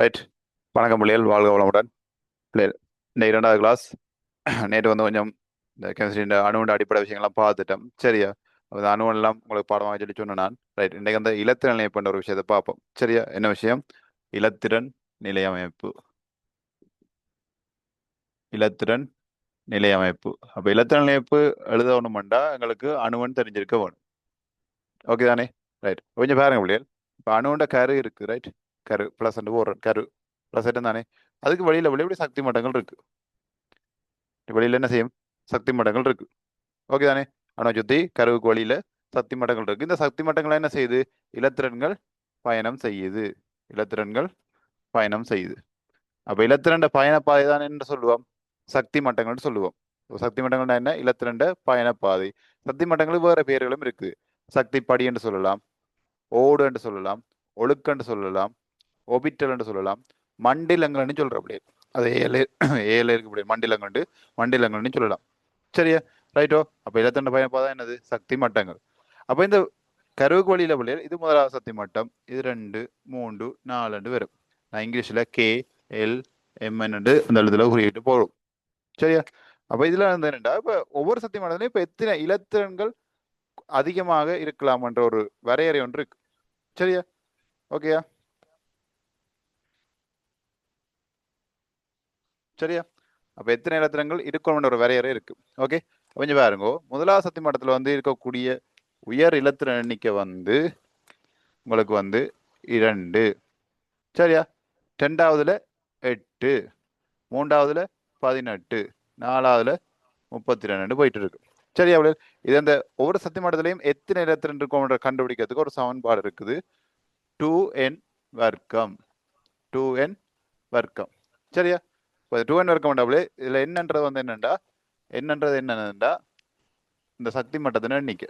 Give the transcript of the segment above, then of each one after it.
Right. வணக்கம் பிள்ளைகள், வாழ்க வளமுடன். பிள்ளைகள், இந்த 2வது கிளாஸ் நேற்று வந்து கொஞ்சம் இந்த கெமிஸ்ட்ரி அணுவின் அடிப்படை விஷயங்கள்லாம் பார்த்துட்டோம். சரியா? அந்த அணுவெல்லாம் உங்களுக்கு பாடமாக சொல்லி சொன்னேன் நான். ரைட். இன்றைக்கு அந்த இலத்திரன் நிலையப்படுற ஒரு விஷயத்தை பார்ப்போம். சரியா? என்ன விஷயம்? இலத்திரன் நிலையமைப்பு. இலத்திரன் நிலையமைப்பு. அப்போ இலத்திரன் நிலையமைப்பு எழுதணுமெண்டா எங்களுக்கு அணுவன் தெரிஞ்சிருக்க வேணும். ஓகே தானே? ரைட். கொஞ்சம் பாருங்க பிள்ளைகள். இப்போ அணுவோட கரு இருக்கு. ரைட். கரு ப்ளஸ் போடுறோம். கரு ப்ளஸ் தானே. அதுக்கு வெளியில் இப்படி சக்தி மட்டங்கள் இருக்கு. வெளியில என்ன செய்யும்? சக்தி மட்டங்கள் இருக்கு. ஓகே தானே. அணு சுத்தி கருவுக்கு வழியில சக்தி மட்டங்கள் இருக்கு. இந்த சக்தி மட்டங்கள் என்ன செய்யுது? இலத்திரன்கள் பயணம் செய்யுது. இலத்திரன்கள் பயணம் செய்யுது. அப்ப இலத்திரண்ட பயண பாதை தான் என்ன சொல்லுவோம்? சக்தி மட்டங்கள்னு சொல்லுவோம். சக்தி மட்டங்கள்னா என்ன? இலத்திரண்ட பயண பாதை. சக்தி மட்டங்களுக்கு வேற பெயர்களும் இருக்கு. சக்தி படி என்று சொல்லலாம், ஓடு என்று சொல்லலாம், ஒழுக்கன்று சொல்லலாம், ஒபிட்டல் என்று சொல்லலாம், மண்டிலங்கள்னு சொல்ற அப்படியே. அது ஏழு ஏழு இருக்கு அப்படியே. மண்டிலங்கள்னு சொல்லலாம். சரியா? ரைட்டோ. அப்ப இலத்திரண்ட பயண பாதை என்னது? சக்தி மட்டங்கள். அப்ப இந்த கருவுக்கு வழியில பிள்ளைகள் இது முதலாவது சக்தி மட்டம், இது 2, 3, 4 வரும். நான் இங்கிலீஷ்ல கே எல் எம்என் அந்த எழுத்துல குறியிட்டு போகும். சரியா? அப்ப இதுல வந்து என்னடா, இப்ப ஒவ்வொரு சக்தி மட்டத்திலையும் இப்ப எத்தனை இலத்திரன்கள் அதிகமாக இருக்கலாம் என்ற ஒரு வரையறை ஒன்று இருக்கு. சரியா? ஓகேயா? சரியா? அப்ப எத்தனை இலத்திரங்கள் இருக்கணும் ஒரு வரையறை இருக்கு. ஓகே. கொஞ்சம் பாருங்க, முதலாவது சக்தி மட்டத்துல வந்து இருக்கக்கூடிய உயர் இலத்திரன் எண்ணிக்கை வந்து உங்களுக்கு வந்து 2. சரியா? 2வதுல 8, 3வதுல 18, 4வதுல 32 போயிட்டு இருக்கு. சரி, அவ்வளவு. இது அந்த ஒவ்வொரு சக்தி மட்டத்திலையும் எத்தனை இலத்திரன் இருக்கும் கண்டுபிடிக்கிறதுக்கு ஒரு சமன்பாடு இருக்குது. 2n வர்க்கம். 2n வர்க்கம். சரியா? இப்போ 2n வர்க்கம் டபுள் இதுல என்னன்றது வந்து என்னன்றா இந்த சக்தி மட்டத்தின எண்ணிக்கை.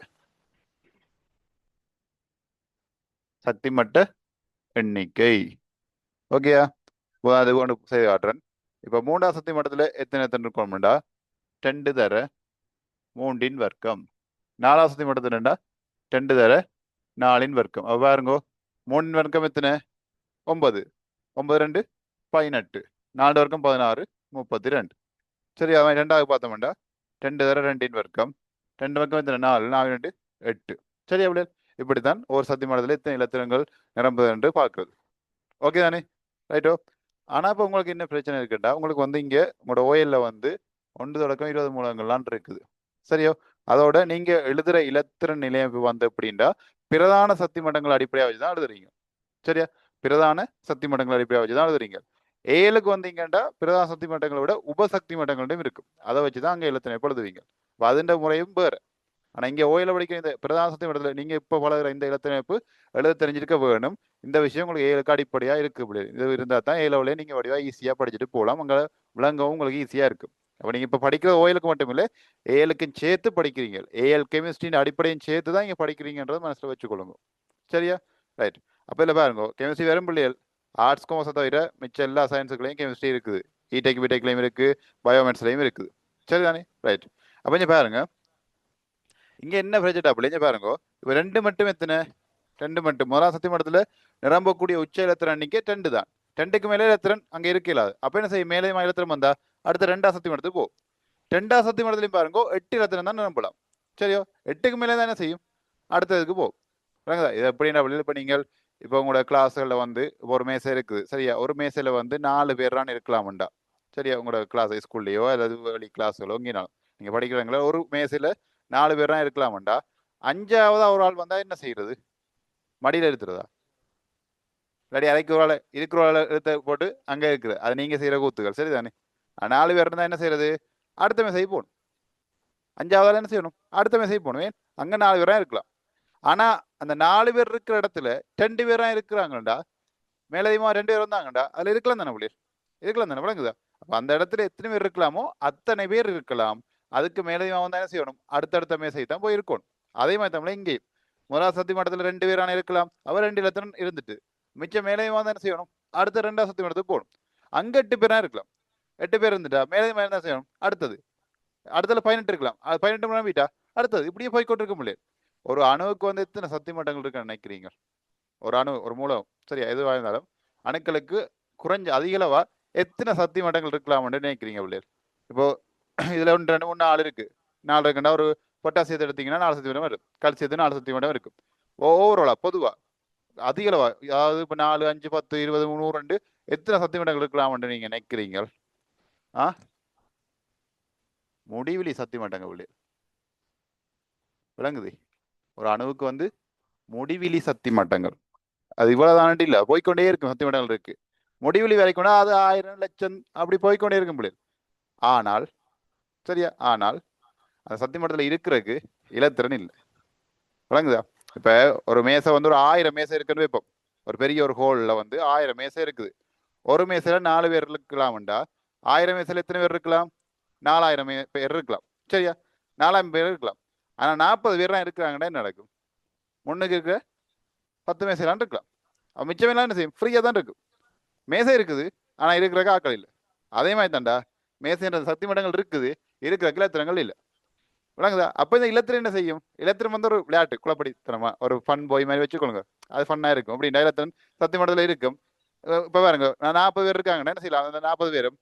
சக்தி மட்ட எண்ணிக்கை. ஓகேயா? அது கொண்டு செய்து காட்டுறேன். இப்ப 3வது சக்தி மட்டத்துல எத்தனை எத்தனை இருக்கணும்டா? 2 தர 3 வர்க்கம். 4வது சக்தி மட்டத்துல 2 தர 4 வர்க்கம். பாருங்கோ, 3 வர்க்கம் எத்தனை? 9. 9 2 18. 4 வர்க்கம் 16, 32. சரி, அவன் 2வது பார்த்தோம்டா 2 தர 2 வர்க்கம். 2 வர்க்கம் எத்தனை? 4. 4 2 8. சரி, அப்படி இப்படித்தான் ஒரு சக்தி மட்டத்தில் இத்தனை இலத்திரங்கள் நிரம்புது என்று பார்க்கிறது. ஓகே தானே? ரைட்டோ. ஆனா இப்ப உங்களுக்கு என்ன பிரச்சனை இருக்குண்டா, உங்களுக்கு வந்து இங்க உங்களோட ஓஎல்ல வந்து 1 தொடக்கம் 20 மூலங்கள்லாம் இருக்குது. சரியோ? அதோட நீங்க எழுதுற இலத்திரன் நிலையமைப்பு வந்து எப்படின்னா பிரதான சக்தி மட்டங்கள் அடிப்படையாக வச்சுதான் எழுதுறீங்க. சரியா? பிரதான சக்தி மட்டங்கள் அடிப்படையாக வச்சுதான் எழுதுறீங்க. ஏழுக்கு வந்தீங்கன்னா பிரதான சக்தி மட்டங்களை விட உபசக்தி மட்டங்களும் இருக்கும். அதை வச்சுதான் அங்க இலத்திரன் எழுதுவீங்க. அதுன்ற முறையும் வேறு. ஆனா இங்க ஓயில படிக்கிற இந்த பிரதான சக்தி மட்டத்தில் நீங்க இப்ப பழகிற இந்த இலத்திரமைப்பு எழுத தெரிஞ்சிருக்க வேணும். இந்த விஷயம் உங்களுக்கு ஏழுக்கு அடிப்படையா இருக்கு. இது இருந்தா தான் ஏழவுல நீங்க வடிவா ஈஸியா படிச்சுட்டு போகலாம். அங்க விளங்கவும் உங்களுக்கு ஈஸியா இருக்கும். அப்ப நீங்க இப்ப படிக்கிற ஓயிலுக்கு மட்டும் இல்ல, ஏழுக்கும் சேர்த்து படிக்கிறீங்க. ஏஎல் கெமிஸ்ட்ரியின் அடிப்படையும் சேர்த்து தான் இங்க படிக்கிறீங்கன்றத மனசுல வச்சுக்கொள்ளுங்க. சரியா? ரைட். அப்ப இல்ல பாருங்க, கெமிஸ்ட்ரி வெறும் பிள்ளைகள் ஆர்ட்ஸ் காமர்ஸை தவிர மிச்ச எல்லா சயின்ஸுகளையும் கெமிஸ்ட்ரி இருக்குது. இடெக் பிடெக்லையும் இருக்கு, பயோமெட்ஸ்லையும் இருக்குது. சரிதானே? ரைட். அப்ப இங்க பாருங்க, இங்க என்ன பிரச்சனை அப்படி பாருங்க. இப்ப 2 மட்டும் எத்தனை? 2 மட்டும். முதலாம் சக்தி மட்டத்துல நிரம்பக்கூடிய உச்ச இலத்திரன் எண்ணிக்கை 2 தான். 2க்கு மேலே இலத்திரன் அங்க இருக்கலாம். அப்ப என்ன செய்யும்? மேலே இலத்திரம் வந்தா அடுத்த 2ஆம் சக்தி மட்டத்துக்கு போ. 2ஆம் சக்தி மட்டத்திலையும் பாருங்க 8 இலத்திரம் தான் நிரம்பலாம். சரியோ? 8க்கு மேலே தான் என்ன செய்யும்? அடுத்ததுக்கு போ. இது எப்படின்னா இப்ப நீங்கள் இப்போ உங்களோட கிளாஸ்களில் வந்து ஒரு மேசை இருக்குது. சரியா? ஒரு மேசையில வந்து 4 பேர் இருக்கலாம்டா. சரியா? உங்களோட கிளாஸ் ஸ்கூல்லையோ அல்லது வெளி கிளாஸ்களோ இங்கேனாலும் நீங்க படிக்கிறவங்கள ஒரு மேசையில 4 பேர் இருக்கலாம்டா. 5ஆவதா ஒரு ஆள் வந்தா என்ன செய்யறது? மடியில எடுத்துறதா? இல்லாட்டி அரைக்கு ஒரு ஆள் இருக்கிற ஆள் எடுத்து போட்டு அங்க இருக்குது. அது நீங்க செய்யற கூத்துகள். சரிதானே? 4 பேர் இருந்தா என்ன செய்யறது? அடுத்த மேசை போகணும். 5ஆவது என்ன செய்யணும்? அடுத்த மேசை போகணும். ஏன்? அங்க 4 பேரா இருக்கலாம். ஆனா அந்த 4 பேர் இருக்கிற இடத்துல 2 பேரா இருக்கிறாங்கடா. மேலதிகமா 2 பேர் வந்தாங்கடா. அதுல இருக்கலாம் தானே பிள்ளைகள்? இருக்கலாம் தானே? விளங்குதா? அப்ப அந்த இடத்துல எத்தனை பேர் இருக்கலாமோ அத்தனை பேர் இருக்கலாம். அதுக்கு மேலதிகமா வந்தா என்ன செய்யணும்? அடுத்தடுத்த மேசை தான் போய் இருக்கணும். அதே மாதிரி தமிழ் இங்கேயும் முதலாவது சக்தி மட்டத்தில் 2 பேரான இருக்கலாம். அவர் 2 இலத்திரன் இருந்துட்டு மிச்சம் மேலதிகமா வந்தா என்ன செய்யணும்? அடுத்த 2ஆம் சக்தி மட்டத்துக்கு போகணும். அங்க 8 பேரா இருக்கலாம். 8 பேர் இருந்துட்டா மேலதிகமா என்ன செய்யணும்? அடுத்தது அடுத்ததுல 18 இருக்கலாம். அது 18 மணி வீட்டா அடுத்தது இப்படியே போய்கொண்டு இருக்க முடியாது. ஒரு அணுவுக்கு வந்து எத்தனை சக்தி மட்டங்கள் இருக்குன்னு நினைக்கிறீங்க? ஒரு அணு, ஒரு மூலம், சரியா எதுவாக இருந்தாலும் அணுக்களுக்கு குறைஞ்ச அதிகளவா எத்தனை சக்தி மட்டங்கள் இருக்கலாம்னு நினைக்கிறீங்க பிள்ளைகள்? இப்போ இதுல ஒன்று 2 3 4 இருக்கு. 4 இருக்குன்னா ஒரு பொட்டாசியத்தை எடுத்தீங்கன்னா 4 சக்தி மட்டம் வரும். கல்சியத்து 4 சக்தி மட்டம் இருக்கும். ஓவராலா பொதுவா அதிகளவா அதாவது இப்போ 4 5 10 20 100 எத்தனை சக்தி மட்டங்கள் இருக்கலாம்னு நீங்க நினைக்கிறீங்க? ஆ முடிவிலி சக்தி மட்டங்க பிள்ளைகள் விளங்குது. ஒரு அணுவுக்கு வந்து முடிவிலி சக்தி மட்டங்கள் அது இவ்வளவுதானட்டு இல்ல, போய்க்கொண்டே இருக்கும். சக்தி மட்டங்கள் இருக்கு. முடிவிலி வரைக்கும் அது 1000 லட்சம் அப்படி போய்க்கொண்டே இருக்கும் பிள்ளைகள். ஆனால் சரியா, ஆனால் அந்த சக்தி மட்டத்தில் இருக்கிறதுக்கு இலத்திறன் இல்லை. விளங்குதா? இப்ப ஒரு மேசை வந்து ஒரு 1000 மேசை இருக்குன்னு வைப்போம். ஒரு பெரிய ஒரு ஹோல்ல வந்து 1000 மேசை இருக்குது. ஒரு மேசையில 4 பேர் இருக்கலாம்டா 1000 மேசையில எத்தனை பேர் இருக்கலாம்? 4000 பேர் இருக்கலாம். சரியா, 4000 பேர் இருக்கலாம். ஆனா 40 பேர் தான் இருக்கிறாங்கன்னா என்ன நடக்கும்? முன்னுக்கு இருக்க 10 மேசைலாம் இருக்கலாம். மிச்சம் எல்லாம் என்ன செய்யும்? ஃப்ரீயா தான் இருக்கும். மேசை இருக்குது, ஆனா இருக்கிற ஆக்கள் இல்லை. அதே மாதிரி தான்டா மேசைன்ற சக்தி மட்டங்கள் இருக்குது, இருக்கிற இலத்திரங்கள் இல்லை. விளங்குதா? அப்ப இந்த இலத்திரம் என்ன செய்யும்? இலத்திரம் வந்து ஒரு விளையாட்டு குழப்படித்தனமா ஒரு ஃபன் போய் மாதிரி வச்சுக்கொள்ளுங்க. அது ஃபன்னா இருக்கும். அப்படி இலத்திரம் சக்தி மட்டத்தில் இருக்கும். இப்ப பாருங்க, நான் 40 பேர் இருக்காங்கன்னா என்ன செய்யலாம்? அந்த 40 பேரும்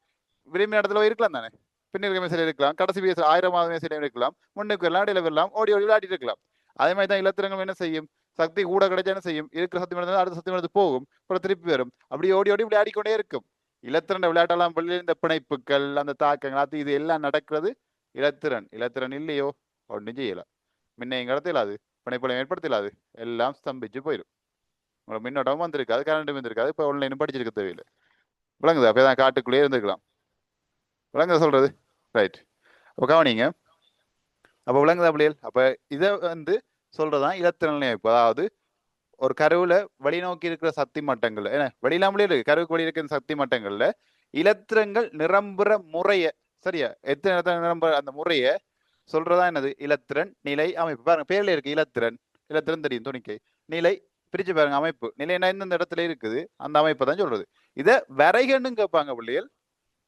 விரும்பின இடத்துல இருக்கலாம் தானே. பின்னிருக்க மேசையில் இருக்கலாம், கடைசி பேச 1000வது மேசையில இருக்கலாம், முன்னுக்கு வரலாம், இடையில வரலாம், ஓடி ஓடி விளையாடிட்டு இருக்கலாம். அதே மாதிரி தான் இலத்திரங்கள் என்ன செய்யும்? சக்தி கூட கிடைச்சா என்ன செய்யும்? இருக்கிற சக்தி மட்டத்தில் அடுத்த சக்தி மட்டத்துக்கு போகும், அப்புறம் திருப்பி வரும். அப்படி ஓடி ஓடி விளையாடிக்கொண்டே இருக்கும். இலத்திரண்ட விளையாட்டெல்லாம் இந்த பிணைப்புகள், அந்த தாக்கங்கள், அது இது எல்லாம் நடக்கிறது இலத்திரன். இலத்திரன் இல்லையோ ஒன்றும் செய்யலாம். முன்ன எங்க இடத்துல பிணைப்புகளை ஏற்படுத்தலாது, எல்லாம் ஸ்தம்பிச்சு போயிடும். உங்களுக்கு மின்னோட்டமும் வந்திருக்காது, கரண்ட்டும் வந்திருக்காது. இப்போ ஆன்லைனும் படிச்சிருக்க தேவையில்லை. விளங்குது? அப்பதான் காட்டுக்குள்ளேயே இருந்துக்கலாம். விளங்குதா சொல்றது? ரைட். அப்போ கவனிங்க. அப்போ விளங்குதா பிள்ளைகள்? அப்ப இதை வந்து சொல்றதான் இலத்திரன் நிலையமைப்பு. அதாவது ஒரு கருவுல வெளிநோக்கி இருக்கிற சக்தி மட்டங்கள்ல ஏன்னா வெளியிலாமலே இருக்கு, கருவுக்கு வெளியே இருக்கிற சக்தி மட்டங்கள்ல இலத்திரங்கள் நிரம்புற முறைய, சரியா, எத்தனை இடத்துல நிரம்புற அந்த முறைய சொல்றதா என்னது? இலத்திரன் நிலை அமைப்பு. பாருங்க பேர்ல இருக்கு இலத்திரன். இலத்திரன் தெரியும், துணிக்கை. நிலை பிரிச்சு பாருங்க, அமைப்பு. நிலைனா எந்தெந்த இடத்துல இருக்குது அந்த அமைப்பை தான் சொல்றது. இதை வரைகண்டும் கேட்பாங்க பிள்ளைகள்,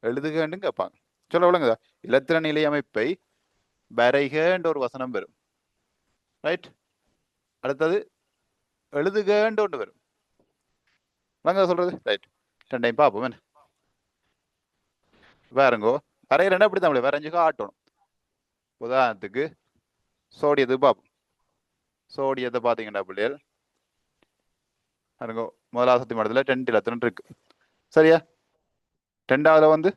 எழுதுகண்டும் கேட்பாங்க. சொல்ல விளங்குதா? இலத்திரன் நிலை அமைப்பை வரைகன்ற ஒரு வசனம் வரும். ரைட். அடுத்தது எழுதுகன்ற ஒன்று வரும். விளங்குதா சொல்றது? ரைட். ரெண்டையும் பார்ப்போம். என்ன பாருங்கோ, வரைகிறேன்னா இப்படி தான் வரைஞ்சுக்கோ ஆட்டணும். உதாரணத்துக்கு சோடியத்துக்கு பார்ப்போம். சோடியத்தை பார்த்தீங்கன்னா பிள்ளைகள் பாருங்க, முதலாவது சக்தி மட்டத்தில் 10 இலத்திரன் இருக்கு. சரியா, 2வதுல வந்து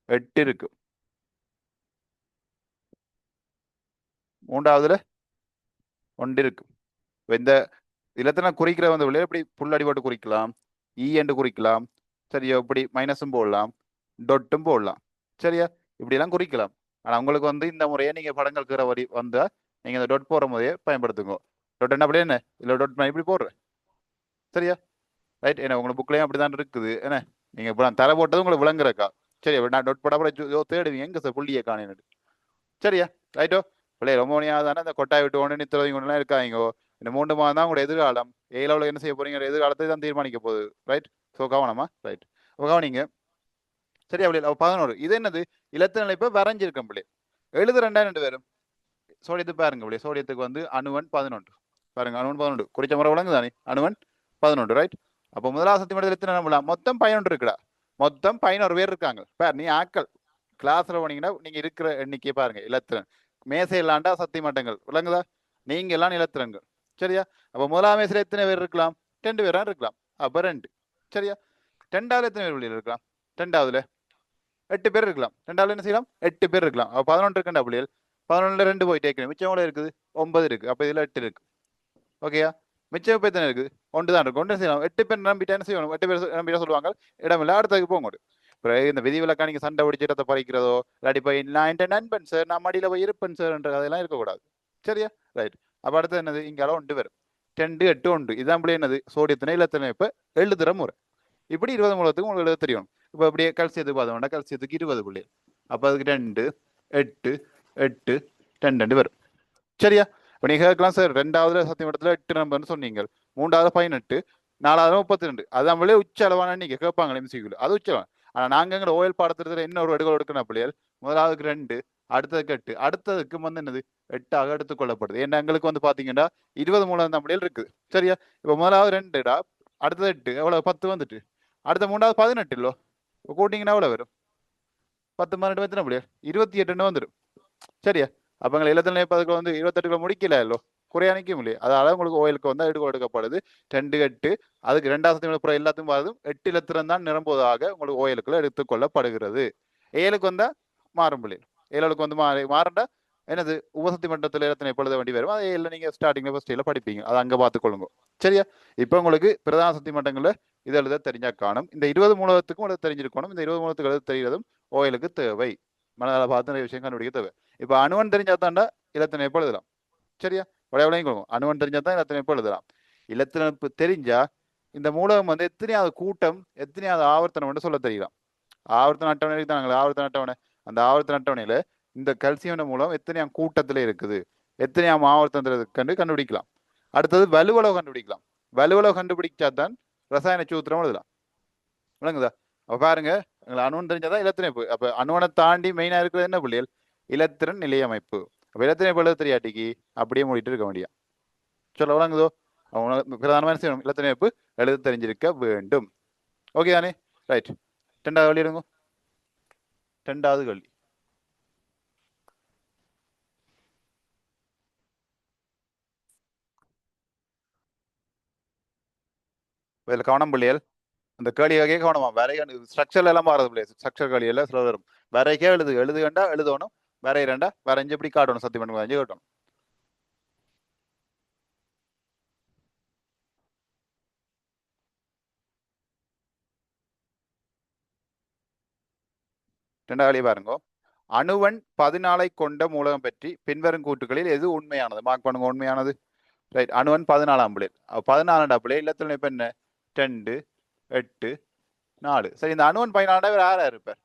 8 இருக்கு. 3வதுல 1 இருக்கு. இந்த இலத்திரன் குறிக்கிற வந்து பிள்ளைகள் இப்படி புள்ளடி போட்டு குறிக்கலாம், ஈ என்று குறிக்கலாம். சரியா, இப்படி மைனஸும் போடலாம், டொட்டும் போடலாம். சரியா, இப்படி எல்லாம் குறிக்கலாம். ஆனா உங்களுக்கு வந்து இந்த முறையை நீங்க படங்கள் இருக்கிற வரி வந்தா நீங்க இந்த டொட் போற முறையை பயன்படுத்துங்க. டொட் என்ன அப்படியே என்ன இல்லை, டொட் இப்படி போடுறேன். சரியா, ரைட். ஏன்னா உங்களுக்கு புக்லயும் அப்படிதான் இருக்குது. என்ன நீங்க இப்போ நான் தர போட்டது உங்களுக்கு விளங்குறக்கா? சரியா, நான் டொட் போட தேடுவீங்க எங்க சார் புள்ளியை காணினு. சரியா, ரைட்டோ பிள்ளைய ரொம்ப தானே இந்த கொட்டாய் விட்டு ஒன்று நித்திரதி கொண்டுலாம் இருக்காங்க. இந்த 3 மாதம் தான் உங்களோட எதிர்காலம். ஏழாவில் என்ன செய்ய போறீங்க? எதிர்காலத்தை தான் தீர்மானிக்க போகுது. ரைட். ஸோ கவனமா. ரைட். அப்போ கவனிங்க. சரியா பிள்ளை? அப்போ 11 இது என்னது? இலத்திரன் இப்போ வரைஞ்சிருக்கேன் பிள்ளை. எழுது 2 பேரும் சோடியத்து பாருங்க பிள்ளை. சோடியத்துக்கு வந்து அணுவன் 11 பாருங்க. அணுவன் 11 குறிச்ச முறை விளங்கு தானே? அணுவன் 11. ரைட். அப்போ முதலாவது சக்தி மட்டத்தில் எத்தனை நம்பலாம்? மொத்தம் 11 இருக்குடா. மொத்தம் 11 பேர் இருக்காங்க. பார் நீ ஆக்கள் கிளாஸ்ல போனீங்கன்னா நீங்க இருக்கிற எண்ணிக்கையை பாருங்க. இலத்திரன் மேசை இல்லாண்டா சக்தி மட்டங்கள். விளங்குதா? நீங்க எல்லாம் இலத்திரன்கள். சரியா, அப்போ முதலாம் மேசையில் எத்தனை பேர் இருக்கலாம்? 2 பேரா இருக்கலாம். அப்ப 2. சரியா, 2வதுல எத்தனை பேர் வெளியில் இருக்கலாம்? 2வதுல 8 பேர் இருக்கலாம். 2வதுல என்ன செய்யலாம்? 8 பேர் இருக்கலாம். அப்போ 11 இருக்குண்டா பிள்ளைகள். 11ல 2 போய் டேக்கணும். மிச்சம் கூட இருக்குது 9 இருக்கு. அப்ப இதுல 8 இருக்கு. ஓகேயா, மிச்சம் இப்போ எத்தனை இருக்குது? 1 தான் இருக்கு. 1 செய்யலாம். 8 பேர் நம்பிட்டா என்ன செய்யணும்? 8 பேர் நம்பிட்டா சொல்லுவாங்க இடமில்ல, அடுத்ததுக்கு போங்க. பிறகு இந்த விதிவிலக்கா நீங்க சண்டை பிடிச்சி இடத்தை பறிக்கிறதோ இல்லாட்டி போய் நான் என் நண்பன் சார், நான் மடியில போய் இருப்பேன் சார் என்ற அதெல்லாம் இருக்கக்கூடாது. சரியா, ரைட். அப்ப அடுத்தது என்னது? இங்கால 1 பேர் 2 8 1 இதான் பிள்ளை என்னது? சோடியத்தினை இலத்தினை இப்ப எழுதுற முறை. இப்படி 20 மூலத்துக்கு உங்களுக்கு எழுத தெரியும். இப்போ அப்படியே கல்சியத்துக்கு பார்த்தோம்னா கல்சியத்துக்கு 20 பிள்ளை. அப்ப அதுக்கு 2 8 8 2 வரும். சரியா, இப்போ நீங்க கேட்கலாம் சார் 2வதுல சத்தியம் இடத்துல 8 நம்பர்னு சொன்னீங்க, 3வதுல 18, 4வதுல 32. அதான் பிள்ளைய உச்ச அளவான நீங்க கேட்பாங்க எம்சிக்யூல, அது உச்சளவான. ஆனா நாங்க எங்க ஓயல் பாடத்திட்டத்துல என்ன ஒரு எடுக்கல் எடுக்கணும் பிள்ளைகள்? முதலாவதுக்கு 2, அடுத்ததுக்கு 8, அடுத்ததுக்கு வந்து என்னது 8ஆக எடுத்துக்கொள்ளப்படுது. ஏன்னா எங்களுக்கு வந்து பாத்தீங்கன்னா 20 மூலம் தான் பிள்ளைகள் இருக்குது. சரியா, இப்போ முதலாவது 2டா, அடுத்தது 8 எவ்வளவு 10 வந்துட்டு அடுத்த மூணாவது 18 இல்லோ கூட்டிங்கன்னா எவ்வளவு வரும் 10 12 எத்தனை முடியாது 28 வந்துடும் சரியா அப்போ எங்களை 74 வந்து 28 முடிக்கல இல்லோ குறையா நிற்க முடியும் அதாவது உங்களுக்கு ஓயிலுக்கு வந்து எடுக்கப்படுது 2 8 அதுக்கு 2வது சத்தியம் எல்லாத்தையும் பார்த்தும் 8 இலத்திரம் தான் நிரம்புவதாக உங்களுக்கு ஓயிலுக்குள்ள எடுத்துக்கொள்ளப்படுகிறது 7க்கு வந்தா மாறும் பிள்ளைகள் 7க்கு வந்து மாறண்டா என்னது உபசக்தி மட்டத்தில் எத்தனை எப்பொழுது வண்டி வரும் அதை இல்லை நீங்க ஸ்டார்டிங்ல ஃபர்ஸ்ட் படிப்பீங்க அதை அங்க பார்த்துக்கொள்ளுங்க சரியா இப்போ உங்களுக்கு பிரதான சக்தி மட்டங்கள்ல இது எழுத தெரிஞ்சா காணும் இந்த 20 மூலத்துக்கும் எழுத தெரிஞ்சிருக்கணும் இந்த 20 மூலத்துக்கு எழுத தெரிகிறதும் ஓயிலுக்கு தேவை மனதால பார்த்து நிறைய விஷயம் கண்டுபிடிக்க தேவை இப்போ அணுவன் தெரிஞ்சா தாண்டா இலத்தினை எப்போ எழுதலாம் சரியா விளையாடையும் கொடுக்கும் அணுவன் தெரிஞ்சா தான் இலத்தினை எப்போ எழுதலாம் இலத்தினப்பு தெரிஞ்சா இந்த மூலகம் வந்து எத்தனையாவது கூட்டம் எத்தனையாவது ஆவர்த்தனம் சொல்ல தெரியலாம் ஆவர்த்தன அட்டவணை தான் ஆவர்த்தன அட்டவணை அந்த ஆவர்த்தன அட்டவணையில இந்த கல்சியம் மூலம் எத்தனையாம் கூட்டத்துல இருக்குது எத்தனையாம் ஆவர்த்தனத்துக்கு கண்டுபிடிக்கலாம் அடுத்தது வலுவளவு கண்டுபிடிக்கலாம் வலுவளவு கண்டுபிடிச்சா தான் ரசாயன சூத்திரம் எழுதலாம் விளங்குதா அப்ப பாருங்க அணுவன் தெரிஞ்சாதான் இலத்திணைப்பு அப்ப அணுவனை தாண்டி மெயினா இருக்கிறது என்ன பிள்ளைகள் இலத்திரன் நிலையமைப்பு அப்ப இலத்திணைப்பு எழுத தெரியாட்டிக்கு அப்படியே மூடிட்டு இருக்க வேண்டிய சொல்ல விளங்குதோ பிரதானமான இலத்திணைப்பு எழுத தெரிஞ்சிருக்க வேண்டும் ஓகே தானே ரைட் 2வது கேள்வி எடுங்க 2வது கேள்வி இதில் கவனம் பிள்ளைகள் அந்த கேள்வி வகையே கவனமா வரை ஸ்ட்ரக்சர்ல எல்லாம் மாறது பிள்ளைகள் ஸ்ட்ரக்சர் கேள்வி எல்லாம் சில வரும் வரைக்கே எழுதுகண்டா எழுதணும் வரையறண்டா வரைஞ்சு எப்படி காட்டணும் சத்தியம் பண்ணி வரைஞ்சு காட்டணும் ரெண்டாவது பாருங்க அணுவன் 14 கொண்ட மூலகம் பற்றி பின்வரும் கூட்டுகளில் எது உண்மையானது மார்க் பண்ணுங்க உண்மையானது ரைட் அணுவன் 14ஆம் பிள்ளை 14 பிள்ளை இல்லத்துல இப்ப என்ன 2 8 4 சரி இந்த அணுவன் 14 யாரா இருப்பார்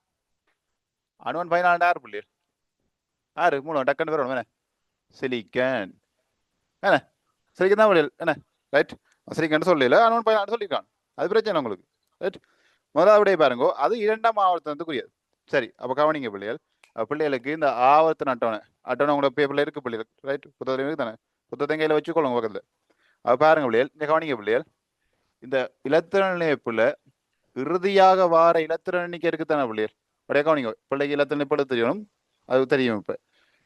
அணுவன் 14 யார் பிள்ளை யாரு மூலம் டக்குன்னு பேர் என்ன சிலிக்கன் என்ன சிலிக்கன் தான் பிள்ளைகள் என்ன ரைட் சிலிக்கன் சொல்லல அணுவன் 14 சொல்லியிருக்கான் அது பிரச்சனை உங்களுக்கு ரைட் முதலாவது பாருங்க அது 2ஆம் ஆவர்த்தனத்துக்குரியது சரி அப்ப கவனிங்க பிள்ளைகள் பிள்ளைகளுக்கு இந்த ஆவர்த்தன அட்டவணை உங்களோட பேப்பர்ல இருக்கு பிள்ளைகள் ரைட் புத்தகத்துல இருக்கு தானே புத்தகத்தை கையில வச்சுக்கொள்ளுங்க பக்கத்துல அப்ப பாருங்க பிள்ளைகள் இந்த கவனிங்க பிள்ளைகள் இந்த இலத்திரன் நிலையப்புல இறுதியாக வார இலத்திரன் எண்ணிக்கை இருக்குத்தானே பிள்ளைகள் அப்படியே கவனிங்க பிள்ளைக்கு இலத்திரன் இப்ப தெரியணும் அது தெரியும் இப்ப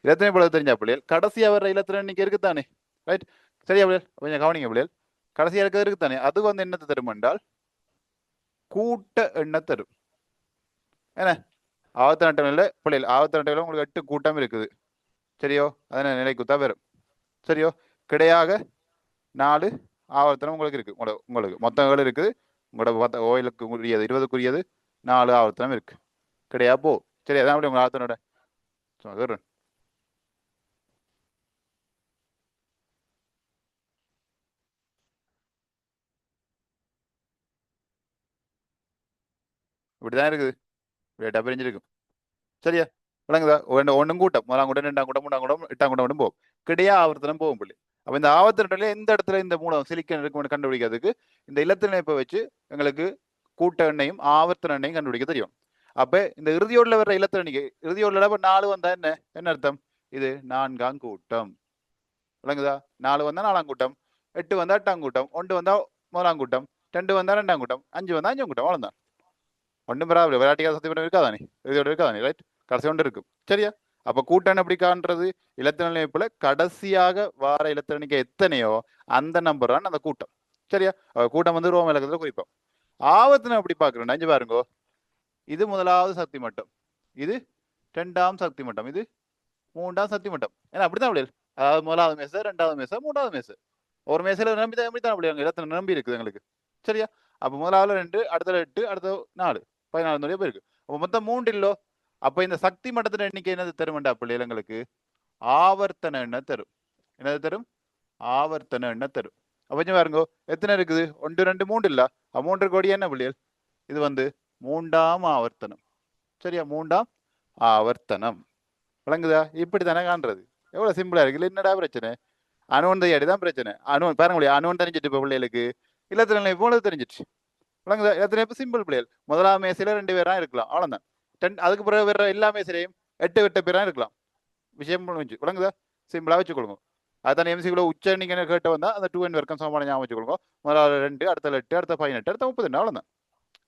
இலத்திரன் இப்ப தெரிஞ்சா பிள்ளைகள் கடைசியா வர இலத்திரன் எண்ணிக்கை இருக்குத்தானே ரைட் சரியா பிள்ளைகள் கொஞ்சம் கவனிங்க பிள்ளைகள் கடைசியா இருக்கிறது இருக்குத்தானே அது வந்து என்னத்தை தரும் என்றால் கூட்ட எண்ணை தரும் என்ன ஆவர்த்தன அட்டவணையில் பிள்ளைகள் ஆவர்த்தன அட்டவணையில் உங்களுக்கு 8 கூட்டம் இருக்குது சரியோ அதனை நிலை குத்தா வரும் சரியோ கிடையாக 4 ஆவர்த்தனம் உங்களுக்கு இருக்கு உங்களுக்கு மொத்தம் 7 இருக்குது உங்களோட ஓயிலுக்கு உரியது 20க்குரியது 4 ஆவர்த்தனம் இருக்கு கிடையா போ சரி அதான் அப்படி உங்க ஆவர்த்தனோட இப்படிதான் இருக்குது டேட்டா பிரிஞ்சிருக்கும் சரியா விளங்குதா ஒன்றும் கூட்டம் 1ஆம் கூட்டம் 2ஆம் கூட்டம் 3ஆம் கூட்டம் 8ஆம் கூட்டம் போகும் கிடையா ஆவர்த்தனம் போகும் பிள்ளை அப்ப இந்த ஆவர்த்தனத்துல எந்த இடத்துல இந்த மூலம் சிலிக்கன் இருக்குன்னு கண்டுபிடிக்கிறதுக்கு இந்த இலத்திணைப்பை வச்சு எங்களுக்கு கூட்ட எண்ணையும் ஆவர்த்தன எண்ணையும் கண்டுபிடிக்க தெரியும் அப்ப இந்த இறுதியோடுல வர்ற இலத்திரணிக்கை இறுதியோடுல 4 வந்தா என்ன அர்த்தம் இது 4ஆம் கூட்டம் விளங்குதா 4 வந்தா 4ஆம் கூட்டம் 8 வந்தா 8ஆம் கூட்டம் 1 வந்தா 1ஆம் கூட்டம் 2 வந்தா 2ஆம் கூட்டம் 5 வந்தா 5ஆம் கூட்டம் அவ்வளவுதான் ஒன்றும் பரவாயில்ல விளையாட்டுக்காக சத்தியம் இருக்காதானே இறுதியோடு இருக்காதானே ரைட் கடைசி ஒன்று இருக்கும் சரியா அப்ப கூட்டம் எப்படி காண்றது இலத்திரன் நிலைப்புல கடைசியாக வார இலத்திரனிக்க எத்தனையோ அந்த நம்பர் தான் அந்த கூட்டம் சரியா கூட்டம் வந்து ரோம இலக்கத்துல குறிப்போம் ஆவர்த்தனம் எப்படி பாக்குறோம் அஞ்சு பாருங்கோ இது முதலாவது சக்தி மட்டம் இது 2ஆம் சக்தி மட்டம் இது 3ஆம் சக்தி மட்டம் ஏன்னா அப்படித்தான் அப்படி அதாவது முதலாவது மேசை 2வது மேசை 3வது மேசை ஒரு மேசையில நம்பிதான் அப்படி இலத்திரம் நம்பி இருக்குது எங்களுக்கு சரியா அப்ப முதலாவது 2 அடுத்த 8 அடுத்த 4 14 போயிருக்கு அப்ப மொத்தம் 3 இல்லோ அப்ப இந்த சக்தி மட்டத்தின் எண்ணிக்கை என்னது தரும் பிள்ளைகள் எங்களுக்கு ஆவர்த்தன எண்ணை தரும் என்னது தரும் ஆவர்த்தன எண்ணை தரும் அப்ப பாருங்க எத்தனை இருக்குது 1 2 3 இல்ல 3 கோடி என்ன பிள்ளைகள் இது வந்து 3ஆம் ஆவர்த்தனம் சரியா 3ஆம் ஆவர்த்தனம் விளங்குதா இப்படி தானே காண்றது எவ்வளவு சிம்பிளா இருக்கு என்னடா பிரச்சனை அணுவன் தையாடிதான் பிரச்சனை அணுவன் பாருங்க முடியாது அணுவன் தெரிஞ்சிட்டு இப்ப பிள்ளைகளுக்கு இலத்திரனை போனது தெரிஞ்சிட்டு விளங்குதா இலத்திரனை சிம்பிள் பிள்ளைகள் முதலாம் மேசையில 2 பேரா இருக்கலாம் அவ்வளவுதான் அதுக்கு பிறகு வேற எல்லா மேசையிலையும் 8 பேரா இருக்கலாம் விஷயம் விளங்குதா சிம்பிளா வச்சுக்கொள்ளுங்க அதான் எம்சிக்குள்ள உச்ச நீங்க கேட்ட வந்தா அந்த 2n வரைக்கும் சமமான ஞாபகம் வச்சுக்கோங்க. முதல்ல 2, அடுத்த 8, அடுத்த 18, அடுத்த 32 அவ்வளோதான்.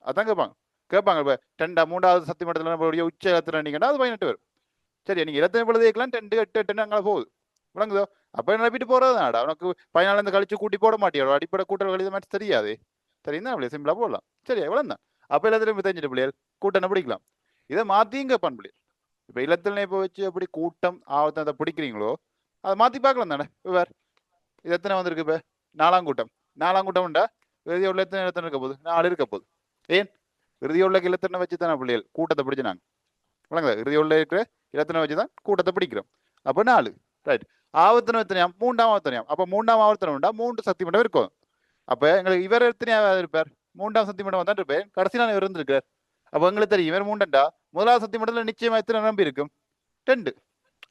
அதான் கேட்பாங்க. கேட்பாங்க இப்போ 2 3வது சக்தி மட்டத்தில் நம்மளுடைய உச்ச இலத்திரம் நீங்கன்னா அது 18 வரும். சரி நீங்க இலத்திரம் பொழுது கேட்கலாம் 2, 8, 8 அங்கே போகுது. விளங்குதோ? அப்போ நிரப்பிட்டு போறது தான். உனக்கு 14 கழிச்சு கூட்டி போட மாட்டியோ, அடிப்படை கூட்டல் கழித மாதிரி தெரியாது. தெரியுதா அப்படியே சிம்பிளா போடலாம். சரி எவ்வளோ தான். அப்போ எல்லாத்திலும் தெரிஞ்சிட்டு பிள்ளைகள் கூட்டனை பிடிக்கலாம். இதை மாற்றியும் கேட்பான் பிள்ளைகள். இப்போ இலத்திரனை இப்போ வச்சு எப்படி கூட்டம் ஆவத்தை பிடிக்கிறீங்களோ அதை மாற்றி பார்க்கலாம் தானே. வேறு இது எத்தனை வந்திருக்கு? இப்போ 4ஆம் கூட்டம். 4ஆம் கூட்டம் உண்டா? இறுதிய உள்ள எத்தனை இலத்திரம் இருக்க போகுது? 4 இருக்க போகுது. ஏன் இறுதிய உள்ள இலத்திரனை வச்சு தானே பிள்ளைகள் கூட்டத்தை பிடிச்சு நாங்கள் விளங்குதா? இறுதிய உள்ள இருக்கிற இலத்திரனை வச்சு தான் கூட்டத்தை பிடிக்கிறோம். அப்போ 4 ரைட். ஆவர்த்தனம் எத்தனையாம்? 3ஆம் ஆவர்த்தனையாம். அப்போ 3ஆம் ஆவர்த்தனம் உண்டா 3 சக்தி மட்டம் இருக்கும். அப்போ எங்களுக்கு இவர் எத்தனையாவது இருப்பார்? 3ஆம் சக்தி மட்டம் தான் இருப்பார். கடைசி நான் இவர் இருந்திருக்கார். அப்போ எங்களுக்கு தெரியும் இவர் 3டா 1வது சக்தி மட்டத்தில் நிச்சயமா எத்தனை நம்பி இருக்கும்? 2.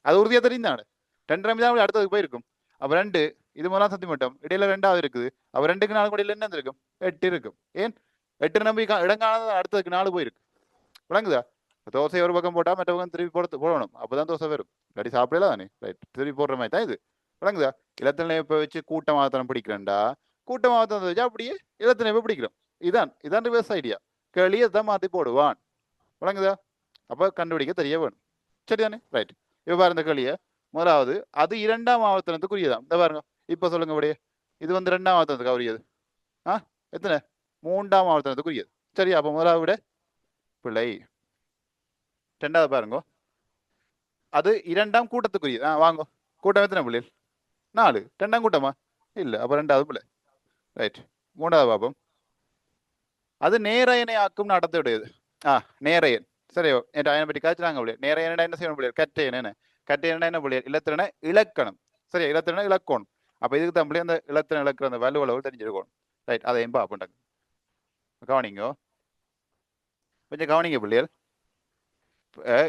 அது உறுதியாக தெரியும் தானே. 2 நம்பி தான் அடுத்ததுக்கு போயிருக்கும். அப்போ 2 இது 1ஆம் சக்தி மட்டம் இடையில 2வது இருக்குது. அப்போ 2க்கு 4 கூட என்ன இருக்கும்? 8 இருக்கும். ஏன் 8 நம்பி இடங்கானது அடுத்ததுக்கு 4 போயிருக்கு. விளங்குதா? தோசை ஒரு பக்கம் போட்டால் மற்ற பக்கம் திருப்பி போடணும். அப்போதான் தோசை வரும். இல்லாட்டி சாப்பிடலாம் தானே. ரைட் திருப்பி போடுற மாதிரி தான் இது. விளங்குதா? இலத்தினை இப்போ வச்சு கூட்டமாகத்தனம் பிடிக்கிறேன்டா. கூட்டமாகத்தனத்தை வச்சு அப்படியே இலத்தினை இப்போ பிடிக்கிறோம். இதான் ரிவர்ஸ் ஐடியா. கேள்வியை தான் மாற்றி போடுவான். விளங்குதா? அப்போ கண்டுபிடிக்க தெரிய வேணும். சரிதானே? ரைட். இப்போ பாருங்க கேள்வியை. முதலாவது அது 2ஆம் ஆவர்த்தனத்துக்குரியதான். இந்த பாருங்க இப்போ சொல்லுங்க அப்படியே. இது 2ஆம் ஆவர்த்தனத்துக்கு உரியது. எத்தனை? 3ஆம் ஆவர்த்தனத்துக்குரியது. சரி அப்போ முதலாவது விட பிள்ளை. 2வது பாருங்க அது 2ஆம் கூட்டத்துக்குரியது. வாங்க கூட்டம் எத்தனை பிள்ளைகள்? 4. 2ஆம் கூட்டமா? இல்லை. அப்போ 2வது பிள்ளை. ரைட். 3வது பாப்போம். அது நேரையனை ஆக்கும் நடத்தையுடையது. நேரையன். சரியோ என் அயனை பற்றி காய்ச்சினாங்க பிள்ளைகள். நேரையனா என்ன செய்யணும் பிள்ளைகள்? கற்றையன் என்ன? கற்றையனா என்ன பிள்ளைகள்? இலத்திரனை இலக்கணம். சரியா இலத்திரனை இலக்கணும். அப்போ இதுக்கு தான் பிள்ளை அந்த இலத்திரனை இலக்கிற அந்த வலுவளவு தெரிஞ்சிருக்கணும். ரைட் அதையும் பார்ப்போம். கவனிங்க கொஞ்சம் கவனிங்க பிள்ளைகள்.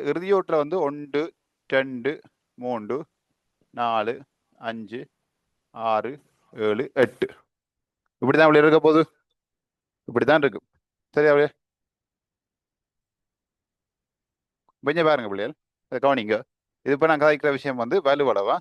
இறுதியோட்டில் 1 2 3 4 5 6 7 8 இப்படிதான் பிள்ளைகள் இருக்க போகுது. இப்படித்தான் இருக்கு. சரியா பிள்ளைகள்? கொஞ்சம் பாருங்க பிள்ளைகள். கவனிங்க. இது இப்போ நான் கதைக்கிற விஷயம் வலுவளவா?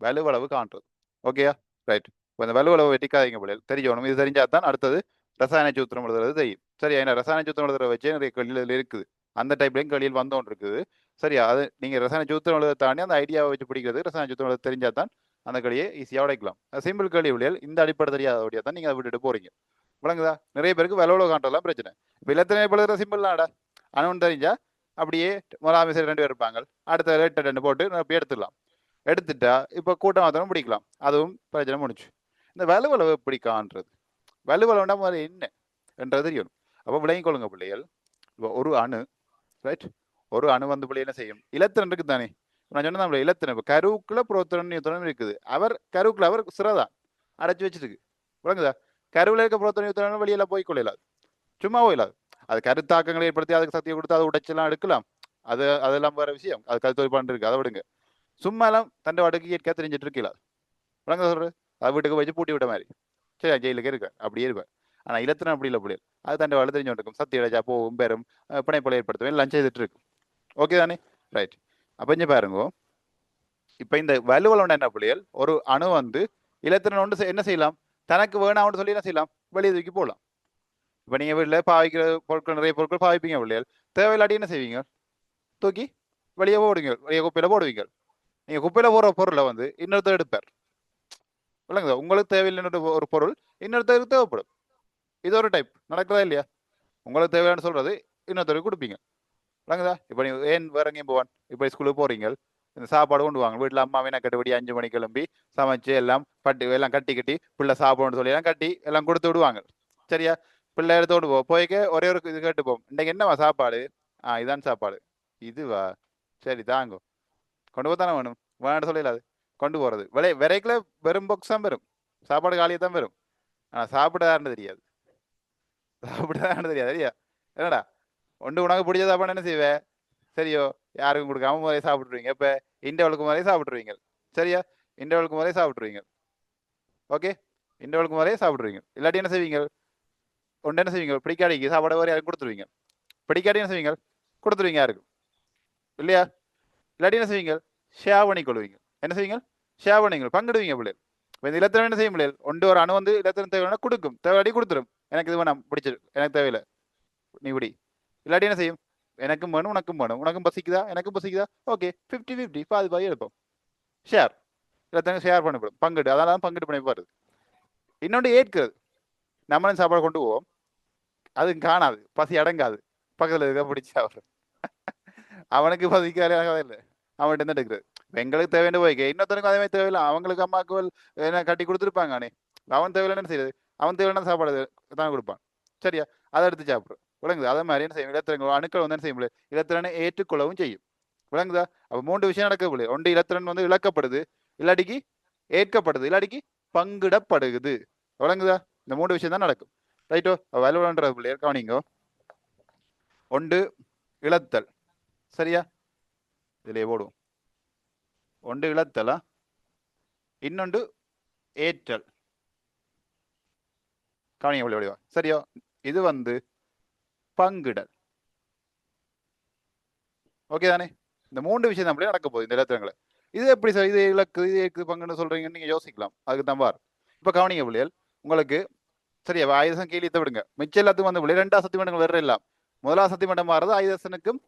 வலுவளவு காண்றது. ஓகேயா? ரைட். இப்போ இந்த வலுவளவு வெட்டிக்காதீங்க பிள்ளைகள். தெரிஞ்சவனும் இது தெரிஞ்சால் தான் அடுத்தது ரசாயன சூத்திரம் எழுதுறது தெரியும். சரியா? ஏன்னா ரசாயன சூத்திரம் எழுதுற வச்சே நிறைய கேள்விகள் இருக்குது. அந்த டைப்லையும் கேள்வியில் வந்தோன்னு இருக்குது. சரியா? அது நீங்கள் ரசாயன சூத்திரம் எழுத தாண்டி அந்த ஐடியாவை வச்சு பிடிக்கிறது ரசாயன சூத்திரம் எழுத தெரிஞ்சால் தான் அந்த கேள்வியை ஈஸியாக உடைக்கலாம். சிம்பிள் கேள்வி பிள்ளைகள் இந்த அடிப்படை தெரியாதபடியாக தான் நீங்கள் அதை விட்டுட்டு போறீங்க. விளங்குதா? நிறைய பேருக்கு வலுவளவு காண்றதெல்லாம் பிரச்சனை. இப்போ இலத்தினை எழுதுற சிம்பிள்னாடா அனு தெரிஞ்சா அப்படியே முதலாமை சரி 2 பேர் இருப்பாங்க. அடுத்த 8 2 போட்டு எடுத்துடலாம். எடுத்துட்டா இப்போ கூட்டம் மாத்திரம் பிடிக்கலாம். அதுவும் பிரச்சனை முடிச்சு. இந்த வலுவளவு எப்படி காண்றது? வலுவளவுனா முதல்ல என்ன என்றது தெரியணும். அப்போ விளங்கிக் கொள்ளுங்க பிள்ளைகள். இப்போ ஒரு அணு ரைட். ஒரு அணு பிள்ளை என்ன செய்யும்? இலத்திரன் இருக்கு தானே. நான் சொன்னதான் இலத்திரன். இப்போ கருவுக்குள்ள புரோத்திரன் நியூத்திரன் இருக்குது. கருவுக்குள்ள அவர் சிறதான் அடைச்சி வச்சிருக்கு. விளங்குதா? கருவில் இருக்க புரோத்திரன் நியூத்திரன் வெளியில போய் கொள்ளலாது. சும்மா போயிடாது. அது கருத்தாக்கங்களை ஏற்படுத்தி அதுக்கு சக்தியை கொடுத்து அதை உடைச்செல்லாம் எடுக்கலாம். அதெல்லாம் வேற விஷயம். அது கருத்தொழிப்பான் இருக்கு. அதை விடுங்க. சும்மா எல்லாம் தண்டை வாடகைக்கு இயற்கையாக தெரிஞ்சிட்டு இருக்கல. விளங்க சொல்றது? அதை வீட்டுக்கு வச்சு பூட்டி விட்ட மாதிரி. சரி ஜெயிலுக்கு இருக்க அப்படியே இருப்பேன். ஆனால் இலத்திரம் அப்படி இல்லை பிள்ளைகள். அது தண்டை வாழ தெரிஞ்சு இருக்கும். சக்தி அடைச்சா போகும் பெரும் பிணைப்பொலை ஏற்படுத்துவேன் லஞ்ச் செய்துட்டு இருக்கும். ஓகே தானே? ரைட். அப்போ இங்கே பாருங்க. இப்போ இந்த வலுவலோட என்ன பிள்ளைகள்? ஒரு அணு இலத்திரன் ஒன்று என்ன செய்யலாம்? தனக்கு வேணாம்னு சொல்லி என்ன செய்யலாம்? வெளியே தூக்கி போகலாம். இப்போ நீங்கள் வீட்டில் பாவிக்கிற பொருட்கள் நிறைய பொருட்கள் பாவிப்பீங்க பிள்ளைகள். தேவையில்லாட்டி என்ன செய்வீங்க? தூக்கி வெளியே போடுவீங்க. வெளியே குப்பையில் போடுவீங்க. நீங்கள் குப்பையில் போடுற பொருளை இன்னொருத்தர் எடுப்பார். இல்லைங்க உங்களுக்கு தேவையில்லைன்னு ஒரு பொருள் இன்னொருத்தருக்கு தேவைப்படும். இது ஒரு டைப் நடக்கிறதா இல்லையா? உங்களுக்கு தேவையான சொல்றது இன்னொருத்தருக்கு கொடுப்பீங்க. இல்லைங்கதா? இப்போ நீ ஏன் வேற எங்கேயும் போவான்? இப்போ ஸ்கூலுக்கு போறீங்க. இந்த சாப்பாடு கொண்டு வாங்க. வீட்டில் அம்மா வேணா கட்டுப்படி 5 மணிக்கு கிளம்பி சமைச்சு எல்லாம் எல்லாம் கட்டி பிள்ளை சாப்பிடணும்னு சொல்லி எல்லாம் கட்டி எல்லாம் கொடுத்து விடுவாங்க. சரியா? பிள்ளை எடுத்து போய்க்க ஒரே ஒரு இது கேட்டுப்போம். இன்றைக்கு என்னவா சாப்பாடு? இதான் சாப்பாடு. இதுவா? சரி தாங்க கொண்டு போதானே வேணும். வேணான்னு சொல்லலாது கொண்டு போறது. விரைக்குல வெறும் பாக்ஸ் தான் வரும். சாப்பாடு காலியாக தான் வரும். ஆனால் சாப்பிடான்னு தெரியாது. சரியா? என்னடா உனக்கு பிடிச்ச சாப்பாடு என்ன செய்வேன்? சரியோ யாருக்கும் கொடுக்காம முறையை சாப்பிட்ருவீங்க. இப்போ இன்டர்வலுக்கு முறையே சாப்பிட்ருவீங்க. சரியா? இன்டர்வலுக்கு முறையே சாப்பிட்ருவீங்க. ஓகே இன்டர்வலுக்கு முறையே சாப்பிட்ருவீங்க. இல்லாட்டி என்ன செய்வீங்க? ஒன்று என்ன செய்வீங்க? பிடிக்காடிக்கு சாப்பாடு வரை யாருக்கும் கொடுத்துருவீங்க. பிடிக்காட்டி என்ன செய்வீங்க? கொடுத்துருவீங்க யாருக்கும் இல்லையா? இல்லாட்டி என்ன செய்வீங்க? ஷேர் பண்ணிக்கொள்வீங்க. என்ன செய்வீங்க? ஷேர் பண்ணுவீங்க, பங்கிடுவீங்க பிள்ளைகள். இப்போ இந்த இலத்திரம் என்ன செய்யும் பிள்ளைகள்? ஒன்று ஒரு அணு வந்து இலத்திரம் தேவையான கொடுக்கும், தேவையாடி கொடுத்துரும். எனக்கு இது வேணாம், பிடிச்சிரு, எனக்கு தேவையில்லை, நீ விடி. இல்லாட்டி என்ன செய்யும்? எனக்கும் வேணும் உனக்கும் வேணும், உனக்கும் பசிக்குதா எனக்கும் பசிக்குதா, ஓகே 50-50 பாதி பாதி எடுப்போம். ஷேர், இலத்திரம் ஷேர் பண்ணப்படும், பங்கிடு, அதனால பங்கிட்டு பண்ணி பாருது. இன்னொன்று ஏற்கிறது, நம்மளும் சாப்பாடு கொண்டு போவோம், அது காணாது, பசி அடங்காது, பக்கத்தில் இருக்க பிடிச்சி அவர் அவனுக்கு பசிக்காத இல்லை, அவன்கிட்ட இருந்து எடுக்கிறது. எங்களுக்கு தேவையான போய்க்க, இன்னொருத்தனுக்கும் அதே மாதிரி தேவையில்லை, அவங்களுக்கு அம்மாவுக்கு என்ன கட்டி கொடுத்துருப்பாங்க, அனே அவன் தேவையில்லைன்னு செய்யுது, அவன் தேவையான சாப்பாடு தான் கொடுப்பான், சரியா, அதை எடுத்து சாப்பிட்றோம். விளங்குது? அதே மாதிரி என்ன செய்யும்? இலத்திரங்கள் அணுக்கள் வந்து என்ன செய்ய முடியாது, இலத்திரனை ஏற்றுக்கொள்ளவும் செய்யும். விளங்குதா? அப்போ 3 விஷயம் நடக்க முடியாது. ஒன்று இலத்திரன் வந்து இழக்கப்படுது, இல்லாட்டிக்கு ஏற்கப்படுது, இல்லாட்டிக்கு பங்கிடப்படுகுது. விளங்குதா? இந்த 3 விஷயம் தான் நடக்கும். ரைட்டோ? வலுவன்ற பிள்ளையர் கவனிங்கோ. ஒன்று இழத்தல், சரியா, இதிலே போடுவோம். ஒன்று இழத்தலா, இன்னொன்று ஏற்றல். கவனிங்க வடிவா, சரியா? இது வந்து பங்கிடல். ஓகே தானே? இந்த 3 விஷயம் நம்மளே நடக்க போகுது இந்த இலத்திரங்களை. இது எப்படி சார் இது இலக்கு இது ஏக்கு பங்குன்னு சொல்றீங்கன்னு நீங்க யோசிக்கலாம். அதுக்கு தான் பார். இப்ப கவனிங்க பிள்ளைகள், உங்களுக்கு சரியா ஆயுதம் கீழியத்தை விடுங்க, மிச்சம் எல்லாத்துக்கும் வந்து பிள்ளை 2 சத்திமண்டங்கள் வேற எல்லாம். முதலாம் சத்திமண்டம் மாறுது ஆயுதசனுக்கும்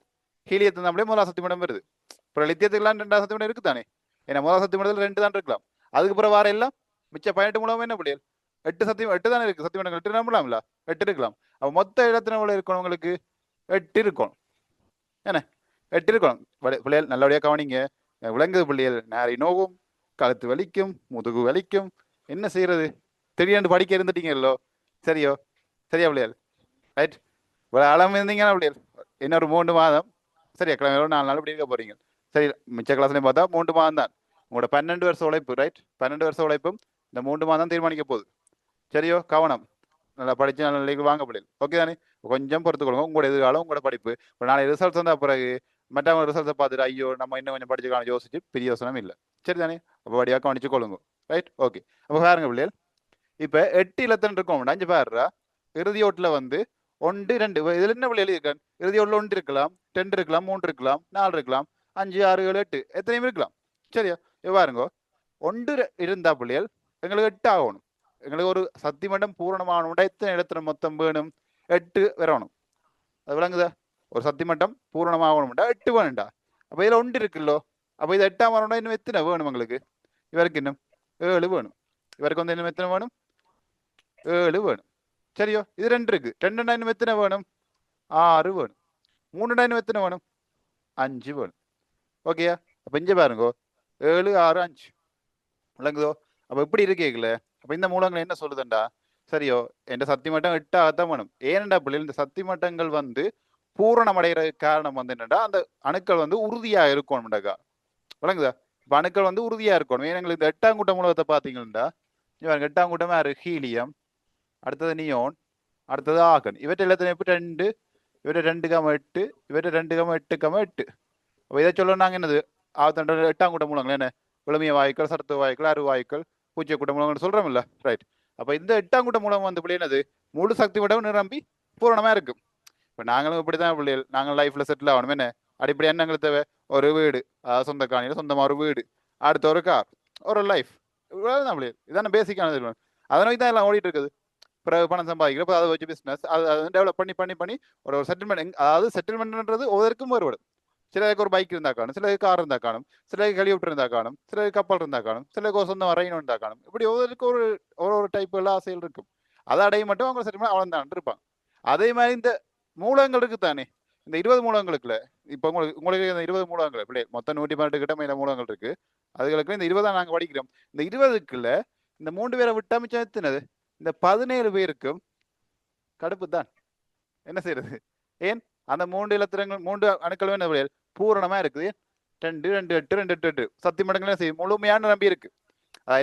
ஹீலியத்து நம்மளே முதலாம் சத்திமண்டம் வருது. அப்புறம் லித்தியத்துக்குலாம் 2ஆம் சத்திமண்டம் இருக்கு தானே, ஏன்னா முதலாம் சத்திமண்டத்தில் 2 தான் இருக்கலாம். அதுக்கு பிறகு வார எல்லாம் மிச்சம் 18 மூலமா என்ன பிள்ளைகள் 8 தானே இருக்கு, சத்திமண்டங்கள் 8 நம்பலாம்ல, 8 இருக்கலாம். அப்போ மொத்த இடத்துல இருக்கணும் உங்களுக்கு 8 இருக்கும். என்ன 8 இருக்கணும் பிள்ளைகள், நல்லபடியாக கவனிங்க. விளங்குது பிள்ளைகள், நேரை நோவும், கழுத்து வலிக்கும், முதுகு வலிக்கும், என்ன செய்யறது, திடீர்னு படிக்க இருந்துட்டீங்கல்லோ, சரியோ, சரியா பிள்ளைகள்? ரைட், இவ்வளோ அளவு இருந்தீங்கன்னா பிள்ளைகள் இன்னொரு 3 மாதம், சரியா, கிழமை 4 நாள் இப்படி இருக்க போறீங்க. சரி, மிச்ச கிளாஸ்லையும் பார்த்தா 3 மாதம் தான் உங்களோட 12 வருஷ உழைப்பு. ரைட், 12 வருஷ உழைப்பும் இந்த 3 மாதம் தீர்மானிக்க போகுது. சரியோ, கவனம், நல்லா படிச்சு நல்ல நிலைக்கு வாங்க பிள்ளைகள். ஓகே தானே? கொஞ்சம் பொறுத்துக்கொள்ளுங்க, உங்களோட எதிர்காலம் உங்களோட படிப்பு. இப்போ நாளை ரிசல்ட்ஸ் வந்த பிறகு மற்றவங்க ரிசல்ட்ஸை பார்த்துட்டு ஐயோ நம்ம இன்னும் கொஞ்சம் படிச்சுக்கலாம் யோசிச்சு பெரிய யோசனம் இல்லை. சரி தானே? அப்போ வடியாக கவனிச்சு கொள்ளுங்க. Right, okay. அப்போ பாருங்க பிள்ளைகள், இப்போ 8 இலத்தன் இருக்கும், 5 பாருறா, இறுதி ஓட்டில் வந்து 1 2 இதில் என்ன பிள்ளை எழுதியிருக்கேன்? இறுதி ஓட்டில் 1 இருக்கலாம், 2 இருக்கலாம், 3 இருக்கலாம், 4 இருக்கலாம், 5 6 7 8 எத்தனையும் இருக்கலாம். சரியா? இப்போ பாருங்க, 1 இருந்தா பிள்ளைகள் எங்களுக்கு 8 ஆகணும். எங்களுக்கு ஒரு சத்திமண்டம் பூரணமாகணும், எத்தனை இடத்துல மொத்தம் வேணும்? 8 வரணும். அது விளங்குதா? ஒரு சத்திமட்டம் பூரணமாகணும்டா 8 வேணும்டா. அப்போ இதில் 1 இருக்குல்லோ, அப்போ இது 8ஆம் வரணும்னா இன்னும் எத்தனை வேணும் உங்களுக்கு? இவருக்கு இன்னும் 7 வேணும். இவருக்கு வந்து இன்னும் எத்தனை வேணும்? 7 வேணும். சரியோ? இது 2 இருக்கு, 2 இன்னும் எத்தனை வேணும்? 6 வேணும். 3 இன்னும் எத்தனை வேணும்? 5 வேணும். ஓகேயா? அப்போ இங்கே பாருங்க, 7 6 5 விளங்குதோ? அப்போ இப்படி இருக்கீங்கள, அப்போ இந்த மூலங்கள் என்ன சொல்லுதுண்டா, சரியோ, என் சக்தி மட்டம் 8ஆகத்தான் வேணும். ஏனண்டா பிள்ளைகள், இந்த சக்தி மட்டங்கள் வந்து பூரணமடைகிற காரணம் வந்து என்னடா, அந்த அணுக்கள் வந்து உறுதியா இருக்கணும்டாக்கா. விளங்குதா? இப்போ அணுக்கள் வந்து உறுதியா இருக்கணும். ஏன்னா எங்களுக்கு இந்த 8ஆம் கூட்ட மூலகத்தை பார்த்தீங்கன்னா, 8ஆம் கூட்டமா ஹீலியம், அடுத்தது நியோன், அடுத்தது ஆகன். இவற்றை எல்லாத்தையும் இப்போ 2 இவற்றை 2,8 இவற்றை 2,8,8. அப்போ இதை சொல்ல நாங்கள் என்னது 8ஆம் கூட்ட மூலங்கள் என்ன? விளமிய வாயுக்கள், சரத்து வாயுக்கள், அருவாயுக்கள், பூச்சிய கூட்ட மூலங்கள் சொல்றோம்ல. ரைட். அப்போ இந்த 8ஆம் கூட்ட மூலம் வந்து இப்படி என்னது முழு சக்தி விடவும் நிரம்பி பூரணமா இருக்கும். இப்போ நாங்களும் இப்படிதான் பிள்ளைகள், நாங்கள் லைஃப்ல செட்டில் ஆகணும். என்ன அடிப்படை என்ன எங்களுக்கு தேவை? ஒரு வீடு, சொந்த காணியில் சொந்தமாக ஒரு வீடு, அடுத்த ஒரு கார், ஒரு லைஃப், இவ்வளவுதான் பிள்ளைகள். இதான பேசிக்கானது. அதை நோக்கி தான் எல்லாம் ஓடிட்டு இருக்குது. பிறகு பணம் சம்பாதிக்கிறப்ப அதை வச்சு பிஸ்னஸ் அதை டெவலப் பண்ணி பண்ணி பண்ணி ஒரு செட்டில்மெண்ட். அதாவது செட்டில்மெண்ட்ன்றது ஒவ்வொருக்கும் வேறுபடும். சிலருக்கு ஒரு பைக் இருந்தா காணும், சிலருக்கு கார் இருந்தா காணும், சிலருக்கு ஹெலிகாப்டர் இருந்தா காணும், சிலருக்கு கப்பல் இருந்தா காணும், சிலருக்கு ஒரு சொந்தம் ரெயின் இருந்தா காணும். இப்படி ஒவ்வொருக்கு ஒரு ஒரு டைப் எல்லாம் ஆசைகள் இருக்கும். அதை அடைய மட்டும் அவங்க செட்டில்மெண்ட் அவ்வளோ தான் இருப்பாங்க. அதே மாதிரி இந்த மூலங்களுக்கு தானே, இந்த 20 மூலங்களுக்குல இப்போ உங்களுக்கு இந்த 20 மூலங்கள் இப்படி மொத்தம் 112 கிட்ட மேல மூலங்கள் இருக்கு. அதுகளுக்கு இந்த 20 நாங்கள் படிக்கிறோம். இந்த 20க்குள்ள இந்த 3 பேரை விட்டா மிச்சம் எத்தினது? இந்த 17 பேருக்கும் கடுப்பு தான். என்ன செய்யறது? ஏன் அந்த 3 இலத்திரங்கள் 3 அணுக்கள் என்ன பூரணமா இருக்குது. 2 2 8 2 8 8 சக்தி மடங்குல செய்யும் முழுமையான நம்பி இருக்கு.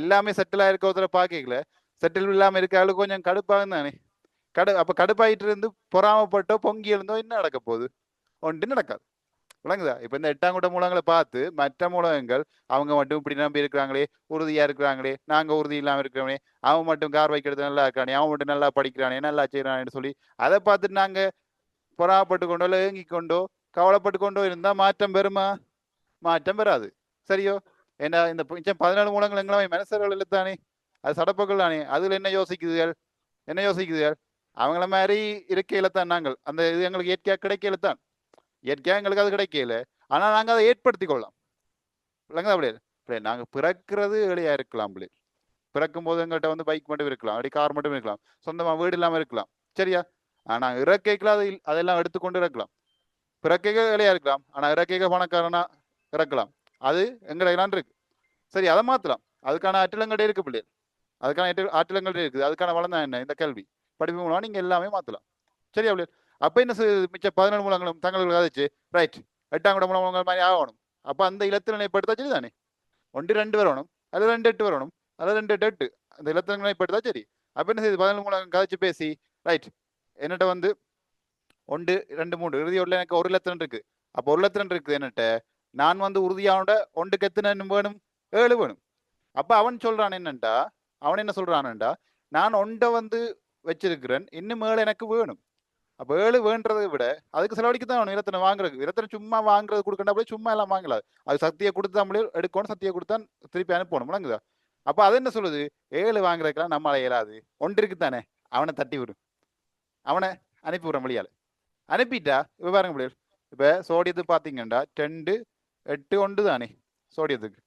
எல்லாமே செட்டில் ஆயிருக்க ஒருத்தர பாக்கல, செட்டில் இல்லாம இருக்க கொஞ்சம் கடுப்பாக தானே. அப்ப கடுப்பாயிட்டு இருந்து பொறாமப்பட்டோ பொங்கி இருந்தோ என்ன நடக்க போகுது? ஒன்று நடக்காது. விளங்குதா? இப்ப இந்த 8ஆம் கூட்ட மூலங்களை பார்த்து மற்ற மூலகங்கள் அவங்க மட்டும் இப்படி நம்பி இருக்கிறாங்களே, உறுதியா இருக்கிறாங்களே, நாங்க உறுதி இல்லாம இருக்கிறோமே, அவன் மட்டும் கார் வைக்கிறது நல்லா இருக்கானே, அவன் மட்டும் நல்லா படிக்கிறானே, நல்லா செய்யறானு சொல்லி அதை பார்த்துட்டு நாங்க பொறாமப்பட்டு கொண்டோ, ஏங்கி கொண்டோ, கவலைப்பட்டு கொண்டோ இருந்தா மாற்றம் பெறுமா? மாற்றம் பெறாது. சரியோ? ஏன்னா இந்த மிச்சம் 17 மூலங்கள் எங்களாமே மனசர்கள் தானே, அது சடப்புகள் தானே. அதுல என்ன யோசிக்குதுகள், என்ன யோசிக்குதுகள்? அவங்கள மாதிரி இருக்கையில தான் நாங்கள் அந்த இது எங்களுக்கு இயற்கையா கிடைக்கல தான். இயற்கையா எங்களுக்கு அது கிடைக்கல. ஆனா நாங்க அதை ஏற்படுத்திக் கொள்ளலாம். இல்லைங்க அப்படியே நாங்க பிறக்கிறது ஏழையா இருக்கலாம். பிறக்கும் போது எங்கள்கிட்ட வந்து பைக் மட்டும் இருக்கலாம், அப்படி கார் மட்டும் இருக்கலாம், சொந்தமா வீடு இல்லாம இருக்கலாம். சரியா? ஆனா இறக்கைகள் அதெல்லாம் எடுத்துக்கொண்டு இருக்கலாம். பிறக்கைகள் ஏழையா இருக்கலாம், ஆனா இறக்கைகள் பணக்காரனா இறக்கலாம். அது எங்களை இருக்கு. சரி, அதை மாத்தலாம். அதுக்கான ஆற்றலங்கள் இருக்கு பிள்ளைகள். அதுக்கான ஆற்றலங்கள் இருக்குது. அதுக்கான வளம் தான் என்ன? இந்த கல்வி படிப்பு மூலம் நீங்க எல்லாமே மாத்தலாம். சரியா பிள்ளைகள்? அப்ப என்ன மிச்ச 17 மூலங்களும் தங்களுக்கு கதைச்சு ரைட் 8ஆம் கூட மூலங்கள் மாதிரி ஆகணும். அப்ப அந்த இலத்திரனைப்படுத்தா சரி தானே. 1 2 வரணும், அல்லது 2 8 வரணும், அல்லது 2 8 8 அந்த இலத்திரனைப்படுத்தா சரி. அப்ப என்ன செய்யுது? 17 மூலம் கதைச்சு பேசி ரைட் என்னட்ட வந்து 1 2 3 இறுதியோட எனக்கு 1 இலத்திரன் இருக்கு. அப்ப 1 இலத்திரன் இருக்குது என்னட்ட. நான் வந்து உறுதியானோட 1க்கு எத்தனை வேணும்? 7 வேணும். அப்ப அவன் சொல்றான் என்னண்டா, அவன் என்ன சொல்றான்டா, நான் 1 வந்து வச்சிருக்கிறேன், இன்னும் 7 எனக்கு வேணும். அப்ப 7 வேண்டதை விட அதுக்கு செலவழிக்க தான் வேணும். இலத்தனை வாங்குறதுக்கு இலத்தனை சும்மா வாங்குறது கொடுக்கண்டா போய் சும்மா எல்லாம் வாங்கலாம். அது சக்தியை கொடுத்து நம்மளே எடுக்கணும், சக்தியை கொடுத்தா திருப்பி அனுப்பணும். விளங்குதா? அப்ப அது என்ன சொல்லுது? 7 வாங்குறதுக்கெல்லாம் நம்மளால இயலாது. 1 இருக்குத்தானே, அவனை தட்டி விடும், அவனை அனுப்பி விடுற வழியால. அனுப்பிட்டா இப்ப பாருங்க பிள்ளைகள், இப்ப சோடியத்துக்கு பாத்தீங்கன்னா 2 8 1 தானே. சோடியத்துக்கு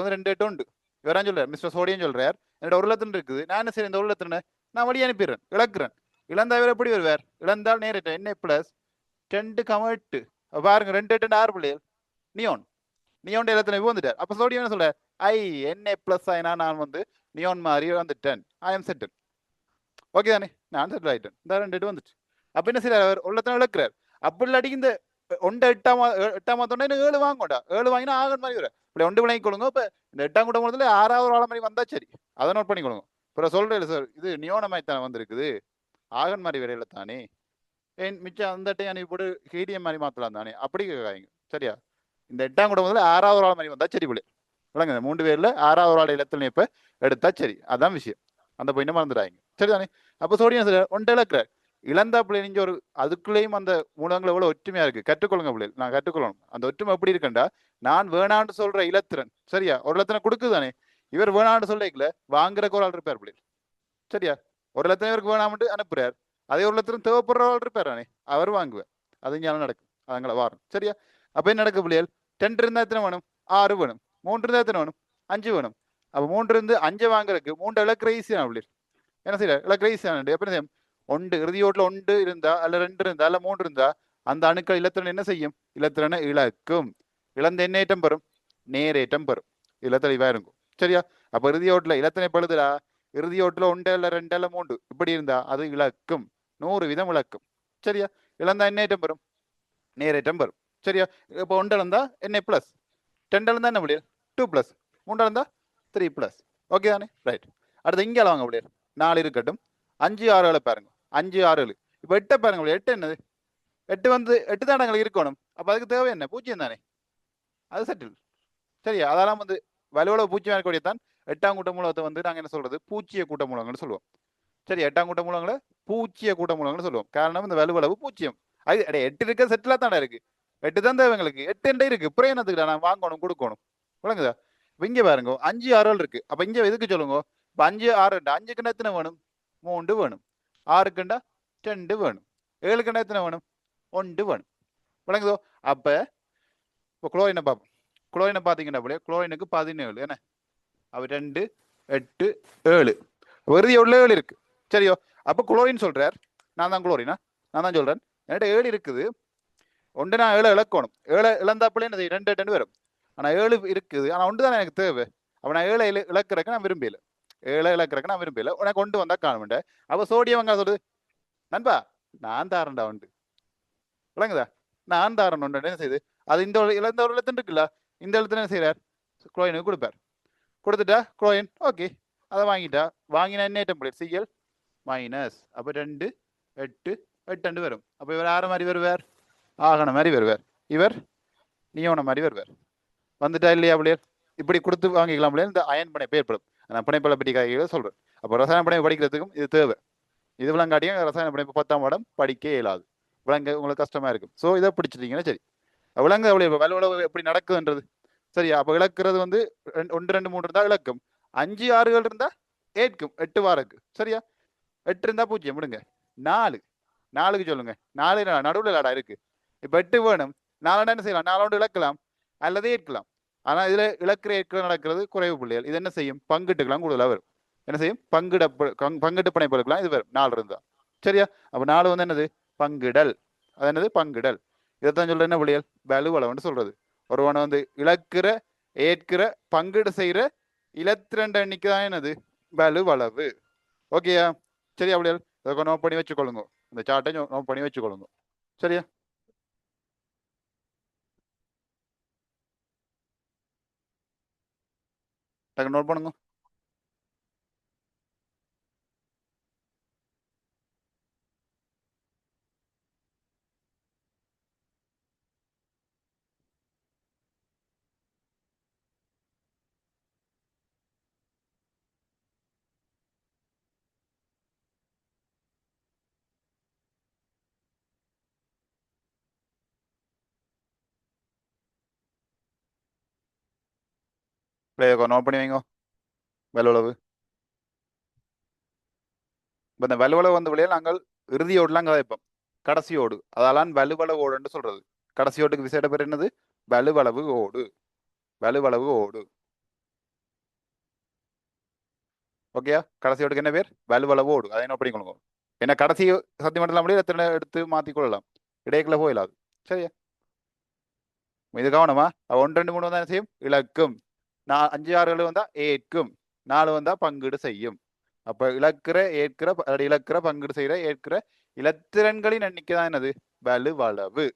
வந்து 2 8 உண்டு. இவரான் சொல்றார், மிஸ்டர் சோடியம் சொல்றார், என்னோட 1 லத்திரன் இருக்குது. நான் என்ன செய்யறேன்? இந்த 1 லத்திரனை நான் வழி அனுப்பிடுறேன், இழக்கிறேன். இழந்தா இவர் எப்படி வருவார்? இழந்தால் நேரிட்ட என்ன பிளஸ் 2,8. பாருங்க 2 8 6 பிள்ளைகள் நியோன். நியோன் இடத்துல வந்துட்டார். அப்ப சோடியம் என்ன சொல்ற? ஐ என்ன பிளஸ் ஆயினா நான் வந்து நியோன் மாதிரி வந்துட்டேன், ஐ எம் செட்டில். ஓகே தானே, நான் செட்டில் ஆயிட்டேன். இந்த 2 8 வந்துச்சு. அப்ப என்ன செய்யறார்? அவர் உள்ளத்தை இழக்கிறார். அப்படி இல்லாட்டி இந்த 1 8ஆம் 7 வாங்கோண்டா, 7 வாங்கினா ஆகன் மாதிரி வர இப்படி 1 விளங்கி கொள்ளுங்க. இப்ப இந்த 8ஆம் கூட போனதுல 6வது ஆள மாதிரி வந்தா சரி, அதை நோட் பண்ணி கொள்ளுங்க. அப்புறம் சொல்றேன் சார், இது நியோனமாய் தானே வந்திருக்குது, ஆகன் மாதிரி வரையில தானே, ஏன் மிச்சம் அந்த அனுப்பி போட்டு ஹீடியம் மாதிரி மாத்தலாம் தானே, அப்படி கேட்காங்க. சரியா? இந்த 8ஆம் கூட முதல்ல 6வது ஆள் மாதிரி வந்தா சரி பிள்ளை. விளங்க 3 பேர்ல 6வது ஆள் இடத்துல இப்ப எடுத்தா சரி, அதான் விஷயம். அந்த போய் மறந்துடாங்க. சரிதானே? அப்ப சோடியம் சார் 1 இழக்கிறார். இழந்தா பிள்ளை நீங்க ஒரு அதுக்குள்ளேயும் அந்த மூலங்கள் எவ்வளவு ஒற்றுமையா இருக்கு, கற்றுக்கொள்ளுங்க பிள்ளை. நான் கற்றுக்கொள்ளணும். அந்த ஒற்றுமை எப்படி இருக்குண்டா, நான் வேணான்னு சொல்ற இலத்திரன் சரியா 1 இலத்திரன் கொடுக்குதானே, இவர் வேணான்னு சொல்லிக்கல வாங்குறக்கு ஒரு ஆள் இருப்பார் பிள்ளை. சரியா? 1 இலத்திரம் இவருக்கு வேணாமட்டு அனுப்புறார், அதே 1 இலத்திரம் தேவைப்படுற ஆள் இருப்பாரானே, அவர் வாங்குவார். அது இங்கே நடக்கும், அதுங்களை வாரம். சரியா? அப்ப என்ன நடக்கு பிள்ளைகள்? 2 இருந்தா எத்தனை வேணும்? 6 வேணும். 3 இருந்தா எத்தனை வேணும்? 5 வேணும். அப்ப 3 இருந்து 5 வாங்குறதுக்கு 3 இலக்கிற ஈஸியான பிள்ளைகள். என்ன செய்யற? இலக்கிற ஈஸியான எப்படி செய்யும்? 1 இறுதியோட்டில் 1 இருந்தா அல்ல 2 இருந்தா அல்ல 3 இருந்தா அந்த அணுக்கள் இலத்திரன் என்ன செய்யும்? இலத்திரனை இழக்கும். இழந்த எண்ணேற்றம் பெறும், நேரேற்றம் பெறும். இதுல தெளிவா இருக்கும். சரியா? அப்ப இறுதியோட்டில் இலத்தினை பழுதுடா, இறுதியோட்டில் 1 அல்ல 2 அல்ல 3 இப்படி இருந்தா அது இழக்கும், 100% இழக்கும். சரியா? இழந்தா எண்ணேற்றம் பெறும், நேரேற்றம் பெறும். சரியா? இப்போ 1 இழந்தா என்ன பிளஸ், 2 இழந்தா என்ன முடியும்? 2 பிளஸ், 3 இழந்தா 3 பிளஸ். ஓகே தானே? ரைட். அடுத்து இங்கே வாங்க முடியாது, 4 இருக்கட்டும். 5 6 பாருங்க, 5 6 7. இப்போ 8 பாருங்க, 8 என்னது? 8 வந்து 8 தான் எங்களுக்கு இருக்கணும். அப்ப அதுக்கு தேவை என்ன? 0 தானே, அது செட்டில். சரியா? அதெல்லாம் வந்து வலுவளவு பூஜ்ஜியம் இருக்கக்கூடியதான் 8ஆம் கூட்ட மூலத்தை வந்து நாங்க என்ன சொல்றது? பூச்சிய கூட்ட மூலங்கள்னு சொல்லுவோம். சரி, 8ஆம் கூட்ட மூலங்களை பூச்சிய கூட்ட மூலங்கள்னு சொல்லுவோம். காரணம் இந்த வலுவளவு பூஜ்ஜியம். அது 8 இருக்க செட்டிலா தானே இருக்கு. 8 தான் தேவை எங்களுக்கு. 8 இருக்கு, பிரயோனத்துக்கு நான் வாங்கணும் கொடுக்கணும். விளங்குதா? இங்க பாருங்க 5 6 இருக்கு. அப்ப இங்க எதுக்கு சொல்லுங்க? இப்ப 5 6 5க்கு எத்தனை வேணும்? 3 வேணும். 6க்குண்டா 2 வேணும். 7க்கு எத்தனை வேணும்? 1 வேணும். விளங்குதோ? அப்ப இப்போ குளோரினை பார்ப்போம். குளோரினை பார்த்தீங்கன்னா குளோரினுக்கு 17 என்ன? அப்ப 2 8 7 வெறுதி எவ்வளோ 7 இருக்கு. சரியோ? அப்ப குளோரின் சொல்றார், நான் தான் குளோரினா, நான் தான் சொல்றேன், என்கிட்ட 7 இருக்குது. 1 நான் 7 இழக்கணும். 7 இழந்தாப்புல என்ன 2 8 வரும். ஆனா 7 இருக்குது, ஆனா 1 தான் எனக்கு தேவை. அப்ப நான் 7 இழக்கிறக்கு நான் விரும்பல, 7 இழக்கிறக்கு நான் விரும்பல. உனக்கு 1 வந்தா காணுமெண்ட. அப்ப சோடியம் அங்க சொல்லுது, நண்பா நான் தாரண்டா 1. விளங்குதா? நான் தாரன் 1 என்ன செய்யுது? அது இந்த இழந்த ஒரு எழுத்து இருக்குல்ல, இந்த எழுத்துல என்ன செய்யறார்? குளோரினுக்கு கொடுப்பார். கொடுத்துட்டா குளோரின் ஓகே, அதை வாங்கிட்டா. வாங்கினா என்ன ஐட்டம் பிள்ளை? CL minus. அப்ப 2 8 8 வரும். அப்ப இவர் ஆற மாதிரி வருவார், ஆகன மாதிரி வருவார். இவர் நியோன மாதிரி வருவார். வந்துட்டா இல்லையா பிள்ளையர்? இப்படி கொடுத்து வாங்கிக்கலாம் பிள்ளையர். இந்த அயன் பிணைப்பு ஏற்படும். நான் பிணைப்பை பற்றி காய்களை சொல்றேன். அப்போ ரசாயன பிணைப்பு படிக்கிறதுக்கும் இது தேவை. இது விளங்காட்டியும் ரசாயன பிணைப்பு 10ஆம் பாடம் படிக்க இயலாது. விளங்க உங்களுக்கு கஷ்டமா இருக்கும். ஸோ இதை பிடிச்சிட்டீங்கன்னா சரி. விளங்க வலுவளவு எப்படி நடக்குதுன்றது சரியா? அப்ப இழக்கிறது வந்து ஒன்று ரெண்டு மூணு இருந்தா இழக்கும், அஞ்சு ஆறுகள் இருந்தா ஏற்கும், எட்டு வாரக்கு. சரியா? எட்டு இருந்தா பூஜ்ஜியம் விடுங்க. நாலு, நாலுக்கு சொல்லுங்க. நாலு நடுவில் இல்லாடா இருக்கு. இப்ப எட்டு வேணும். நாலு என்ன செய்யலாம்? நாலோண்டு இழக்கலாம் அல்லது ஏற்கலாம். ஆனா இதுல இழக்கிற ஏற்கிற நடக்கிறது குறைவு புள்ளிகள். இது என்ன செய்யும்? பங்கிட்டுக்கலாம் கூடுதலாக வரும். என்ன செய்யும்? பங்கிட்டு பிணைப்புலாம் இது வரும் நாலு இருந்தா. சரியா? அப்ப நாலு வந்து என்னது? பங்கிடல். அது என்னது? பங்கிடல். இதைத்தான் சொல்ற என்ன புள்ளிகள்? வலுவளவுன்னு சொல்றது. ஒருவனை வந்து இழக்கிற ஏற்கிற பங்கீடு செய்யற இலத்திரண்ட எண்ணிக்கை தான் என்னது? வலுவளவு. ஓகேயா? சரியா புள்ளிகள்? இதை நோட் பண்ணி வச்சுக்கொள்ளுங்க. இந்த சார்ட்டை நோட் பண்ணி வச்சுக்கொள்ளுங்க. சரியா? டக்கு நோட் பண்ணுங்க. நோட் பண்ணி வைங்க. வலுவளவு. இப்ப இந்த வலுவளவு வந்த விலையில் நாங்கள் இறுதியோடுலாம் கதைப்போம். கடைசியோடு அதெல்லாம் வலுவளவு ஓடுன்னு சொல்றது. கடைசியோட்டுக்கு விசேட பேர் என்னது? வலுவளவு ஓடு. வலுவளவு ஓடு. ஓகேயா? கடைசியோட்டுக்கு என்ன பேர்? வலுவளவு ஓடு. அதை என்ன பண்ணிக்கொள்ளுங்க. ஏன்னா கடைசி சத்தியமண்டலம் முடியும் எத்தனை எடுத்து மாத்திக் கொள்ளலாம். இடையக்குள்ள போயிடாது. சரியா? இது கவனமா? ஒன்று ரெண்டு மூணு வந்தா என்ன செய்யும்? இழக்கும். அஞ்சு ஆறுகள் வந்தா ஏற்கும். நாலு வந்தா பங்கீடு செய்யும். அப்ப இழக்கிற ஏற்கிற இழக்கிற பங்கீடு செய்யற ஏற்கிற இலத்திரன்களின் எண்ணிக்கை தான் என்னது? வலுவளவு.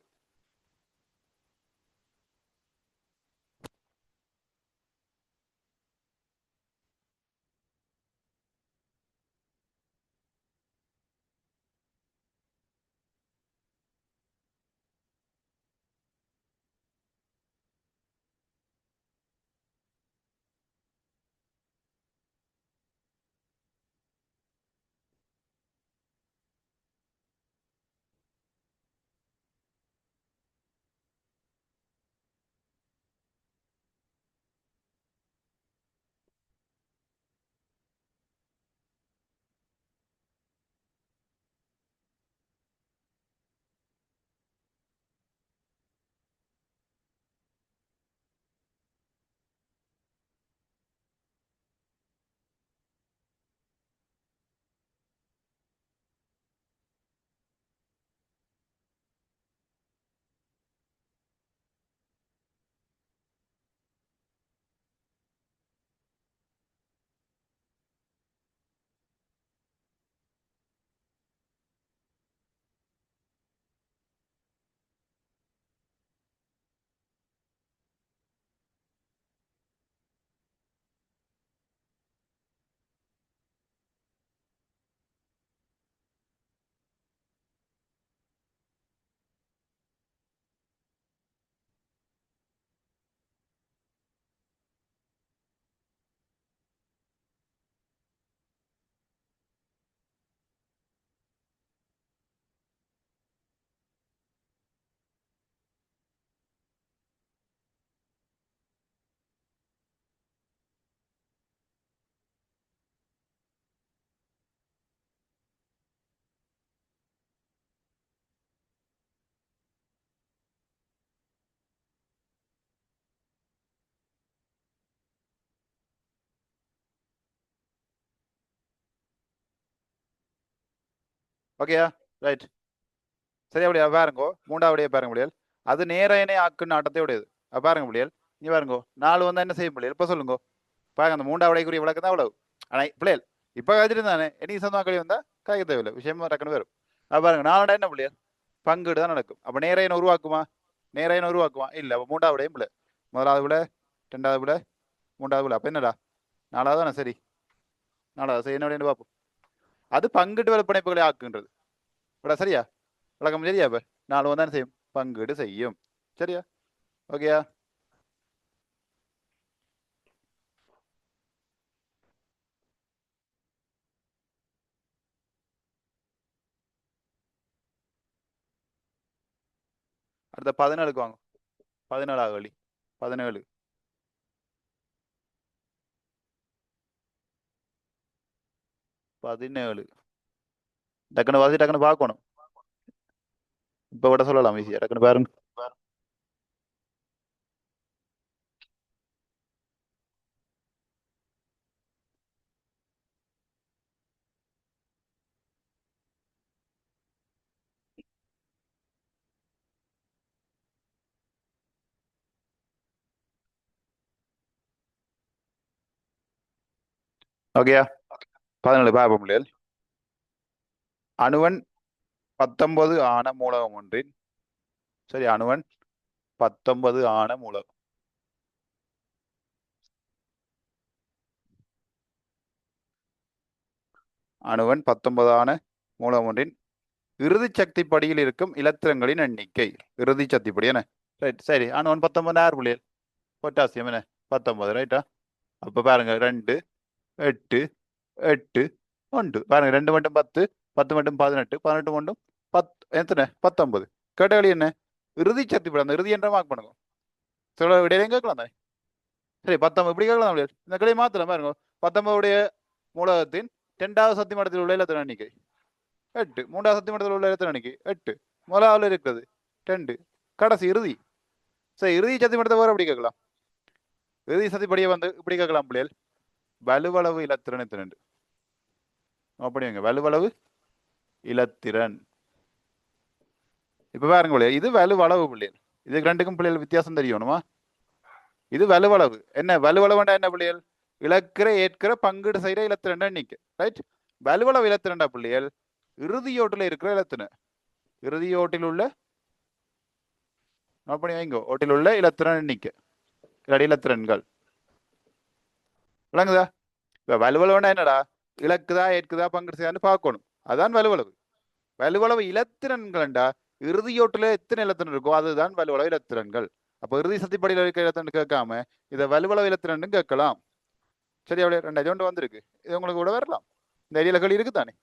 ஓகேயா? ரைட். சரியா அப்படியா? பாருங்கோ மூன்றாவடியே பாருங்க முடியல். அது நேர இணை ஆக்குன்னு ஆட்டத்தை உடையது. பாருங்க முடியல். நீ பாருங்கோ நாலு வந்தா என்ன செய்ய முடியல்? இப்ப சொல்லுங்க. பாருங்க அந்த மூன்றாவடைக்குரிய விளக்கம் தான் அவ்வளவு. ஆனா பிள்ளைகள் இப்ப காய்ச்சிருந்தானே இனி சொந்தமா கழி வந்தா காய்க்க தேவையில்லை. விஷயமா டக்குன்னு வரும். பாருங்க நாலு என்ன பிள்ளைகள்? பங்கீடு தான் நடக்கும். அப்ப நேர இணை உருவாக்குமா? நேர இணை உருவாக்குமா? இல்ல. அப்ப மூன்றாவடையும் பிள்ளை. முதலாவது விட, ரெண்டாவது விட, மூன்றாவது விட. அப்ப என்னடா? நாலாவது தானே? சரி. நாலாவது சரி. என்ன பார்ப்போம். அது பங்கிட்டு விற்பனைப்புகளை ஆக்குன்றது. விட சரியா? விளக்கம் சரியா? இப்ப நாலு வந்தா என்ன செய்யும்? பங்கீடு செய்யும். சரியா? ஓகேயா? அடுத்த 17க்கு வாங்க. 17ஆவது வழி. 17. 17. டக்குன்னு வாசி டக்குன்னு பார்க்கணும். இப்ப விட சொல்லலாம் ஈஸியா, டக்குன்னு பாருங்க. ஓகேயா? 17 பார்ப்போம் பிள்ளைகள். அணுவன் 19 ஆன மூலகம் ஒன்றின், சரி, அணுவன் 19 ஆன மூலகம். அணுவன் 19 ஆன மூலகம் ஒன்றின் இறுதி சக்தி படியில் இருக்கும் இலத்திரன்களின் எண்ணிக்கை. இறுதி சக்தி படி என்ன? ரைட், சரி. அணுவன் 19 யார் பிள்ளைகள்? பொட்டாசியம் என்ன? 19, ரைட்டா? அப்ப பாருங்க, 2 8 8 1 பாருங்க, 2 மட்டும் 10, 10 மட்டும் 18, 18 மட்டும் 10, எத்தனை? 19. கேட்டகளி என்ன? இறுதி சக்தி படி, அந்த இறுதி என்ற மார்க் பண்ணுங்க. சொல்ல விடையிலையும் கேட்கலாம் தானே. சரி, 19 இப்படி கேட்கலாம் பிள்ளைகள். இந்த கிளையை மாத்தலாம் பாருங்க. 19 மூலகத்தின் 2வது சக்தி மட்டத்தில் உள்ள இலத்திரன் எண்ணிக்கை 8, 3வது சக்தி மட்டத்தில் உள்ள இலத்திரன் எண்ணிக்கை 8, முதலாவில் இருக்கிறது 2, கடைசி இறுதி. சரி, இறுதி சக்தி மட்டத்தை வேற எப்படி கேட்கலாம்? இறுதி சக்தி படியை வந்து இப்படி கேட்கலாம் பிள்ளைகள். வலுவளவு இலத்திரன் எத்தனை? அப்படிங்க, வலுவளவு இலத்திரன். இப்ப பாருங்க பிள்ளைகள், இது வலுவளவு பிள்ளைகள். இதுக்கு ரெண்டுக்கும் பிள்ளைகள் வித்தியாசம் தெரியணுமா? இது வலுவளவு. என்ன வலுவளவுண்டா? என்ன பிள்ளைகள்? இழக்கிற ஏற்கிற பங்கீடு செய்யற இலத்திரன் எண்ணிக்கை, ரைட்? வலுவளவு இலத்திரன்டா பிள்ளைகள் இறுதியோட்டில் இருக்கிற இலத்திரன். இறுதியோட்டில் உள்ள, அப்படி வைங்க, ஓட்டில் உள்ள இலத்திரன் எண்ணிக்கை, இல்லாட்டி இலத்திரன்கள். விளங்குதா? இப்ப வலுவளவுண்டா என்னடா? இலக்குதா ஏற்குதா பங்கீடு செய்யான்னு பார்க்கணும். அதான் வலுவளவு. வலுவளவு இலத்திரன்கள்டா இறுதியோட்டுல எத்தனை இலத்திரன் இருக்கோ அதுதான் வலுவளவு இலத்திரன்கள். அப்போ இறுதி சக்திப்படியில் இருக்கிற இலத்திரன் கேட்காம இதை வலுவளவு இலத்திரன் கேட்கலாம். சரி, அவ்வளோ 2 ஐடியா வந்திருக்கு. இது உங்களுக்கு கூட வரலாம். இந்த ஐடியால கேள்வி இருக்குதானே?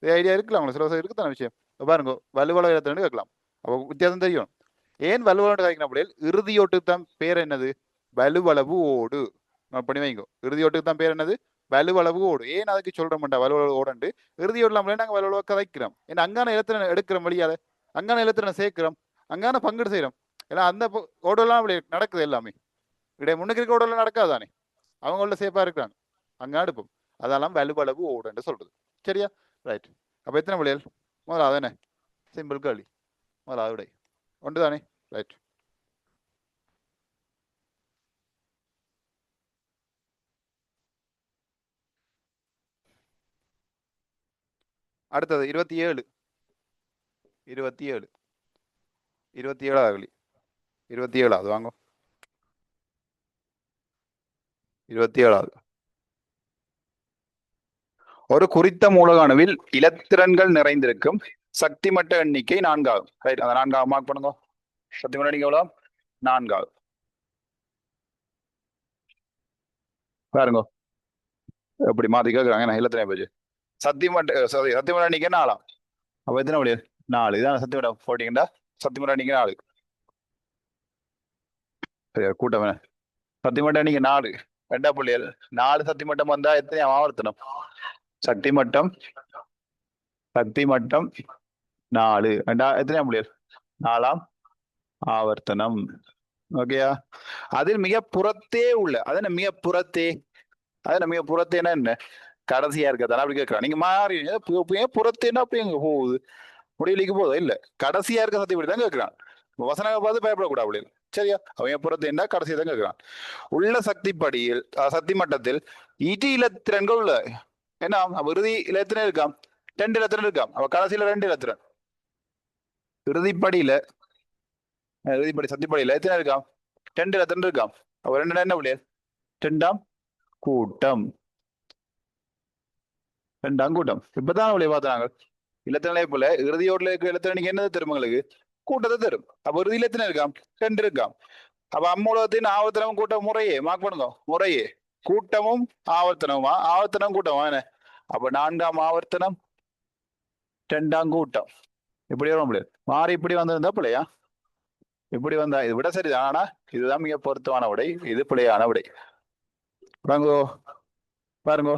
இந்த ஐடியா இருக்கலாம் உங்களுக்கு, சில இருக்குதானே விஷயம். பாருங்க, வலுவளவு இலத்திரன் கேட்கலாம். அப்போ வித்தியாசம் தெரியும். ஏன் வலுவளவு கிடைக்கிற அப்படியே? இறுதியோட்டுக்கு தான் பேர் என்னது? வலுவளவு ஓடு. பண்ணி வைங்க, இறுதியோட்டுக்கு தான் பேர் என்னது? வலுவளவு ஓடு. ஏன் அதுக்கு சொல்றோம்டா வலுவளவு ஓடுண்டு? இறுதியோடு நாங்கள் வலுவளவு கதைக்கிறோம். ஏன்னா அங்கான இலத்திரன் எடுக்கிறோம் வழியால, அங்கான இலத்திரனை சேர்க்கிறோம், அங்கான பங்கீடு செய்யறோம். ஏன்னா அந்த ஓடெல்லாம் அப்படி நடக்குது எல்லாமே. இடைய முன்னுக்கு இருக்க ஓடெல்லாம் நடக்காதானே? அவங்கள சேஃபா இருக்கிறாங்க, அங்க அடுப்போம். அதெல்லாம் வலுவளவு ஓடுன்னு சொல்றது. சரியா? ரைட். அப்ப எத்தனை பிள்ளைகள்? முதலாவது என்ன? சிம்பிள் கேள்வி. முதலாவது விடை ஒன்று தானே? ரைட். அடுத்தது 27. 27 27வது கேள்வி. 27வது வாங்க. 27வது. ஒரு குறித்த மூலக அணுவில் இலத்திரன்கள் நிறைந்திருக்கும் சக்தி மட்ட எண்ணிக்கை 4 ஆகும். ரைட், அந்த 4 மார்க் பண்ணுங்க. சக்தி மட்ட எண்ணிக்கை எவ்வளவு? 4 ஆகும். பாருங்க எப்படி மாத்தி கேட்கறாங்க. இலத்திரன் பேஜ் சக்தி மட்ட, சாரி, சக்தி மட்ட எண்ணிக்கை 4. அப்ப எத்தனை வழியா? 4. இதான் சக்தி மட்டம் 14. சக்தி மட்ட எண்ணிக்கை 4. சரி, கூட்டம் என்ன? சக்தி மட்டம் எண்ணிக்கை 4. 2 புள்ளிகள். 4 சக்தி மட்டம் வந்தா எத்தனை ஆவர்த்தனம்? சக்தி மட்டம், சக்தி மட்டம் 4. எத்தனை புள்ளிகள்? 4ஆம் ஆவர்த்தனம். ஓகேயா? அதில் மிக புறத்தே உள்ள, அதன மிக புறத்தே, அதன மிக புறத்தேனா என்ன? கடைசியா இருக்கதான அப்படி கேட்கலாம். நீங்க மாறி புறத்தேன்னா அப்படி எங்க போகுது? முடியலைக்கு போதும் இல்ல, கடைசியா இருக்க சக்தி படி தான் கேட்கிறான். வசனங்களை பார்த்து பயப்படக்கூடாது அப்படி. சரியா? அவன் புறத்தேன்னா கடைசியா தான் கேட்கிறான். உள்ள சக்தி படியில், சக்தி மட்டத்தில் இடி இலத்திரன்கள் உள்ள என்ன? அப்ப இறுதி இலத்திரன் இருக்காம், 2 இலத்திரன் இருக்காம். அவ கடைசியில 2 இலத்திரன். இறுதிப்படியில, இறுதிப்படி சக்திப்படியில எத்தனை இருக்காம்? 2 இலத்திரன் இருக்காம். அவ 2 என்ன புள்ளியல்? 2ஆம் கூட்டம். 2ஆம் கூட்டம். இப்பதான் அவளை பார்த்தாங்க. இலத்திரனை போல இறுதியோட்ல இருக்க இலத்திரனுக்கு என்னது தரும்? உங்களுக்கு கூட்டத்தை தரும். அப்ப இறுதி இலத்திரன் இருக்காம், 2 இருக்காம். அப்ப அம்மூலகத்தின் ஆவர்த்தனமும் கூட்டம் முறையே மார்க் பண்ணுங்க. முறையே கூட்டமும் ஆவர்த்தனமா? ஆவர்த்தனம் கூட்டமா என்ன? அப்ப 4ஆம் ஆவர்த்தனம், 2ஆம் கூட்டம். இப்படி வர முடியாது. மாறி இப்படி வந்திருந்தா பிள்ளையா? இப்படி வந்தா இது விட சரிதான். ஆனா இதுதான் மிக பொருத்தமான விடை. இது பிள்ளையான விடை. பாருங்கோ, பாருங்கோ.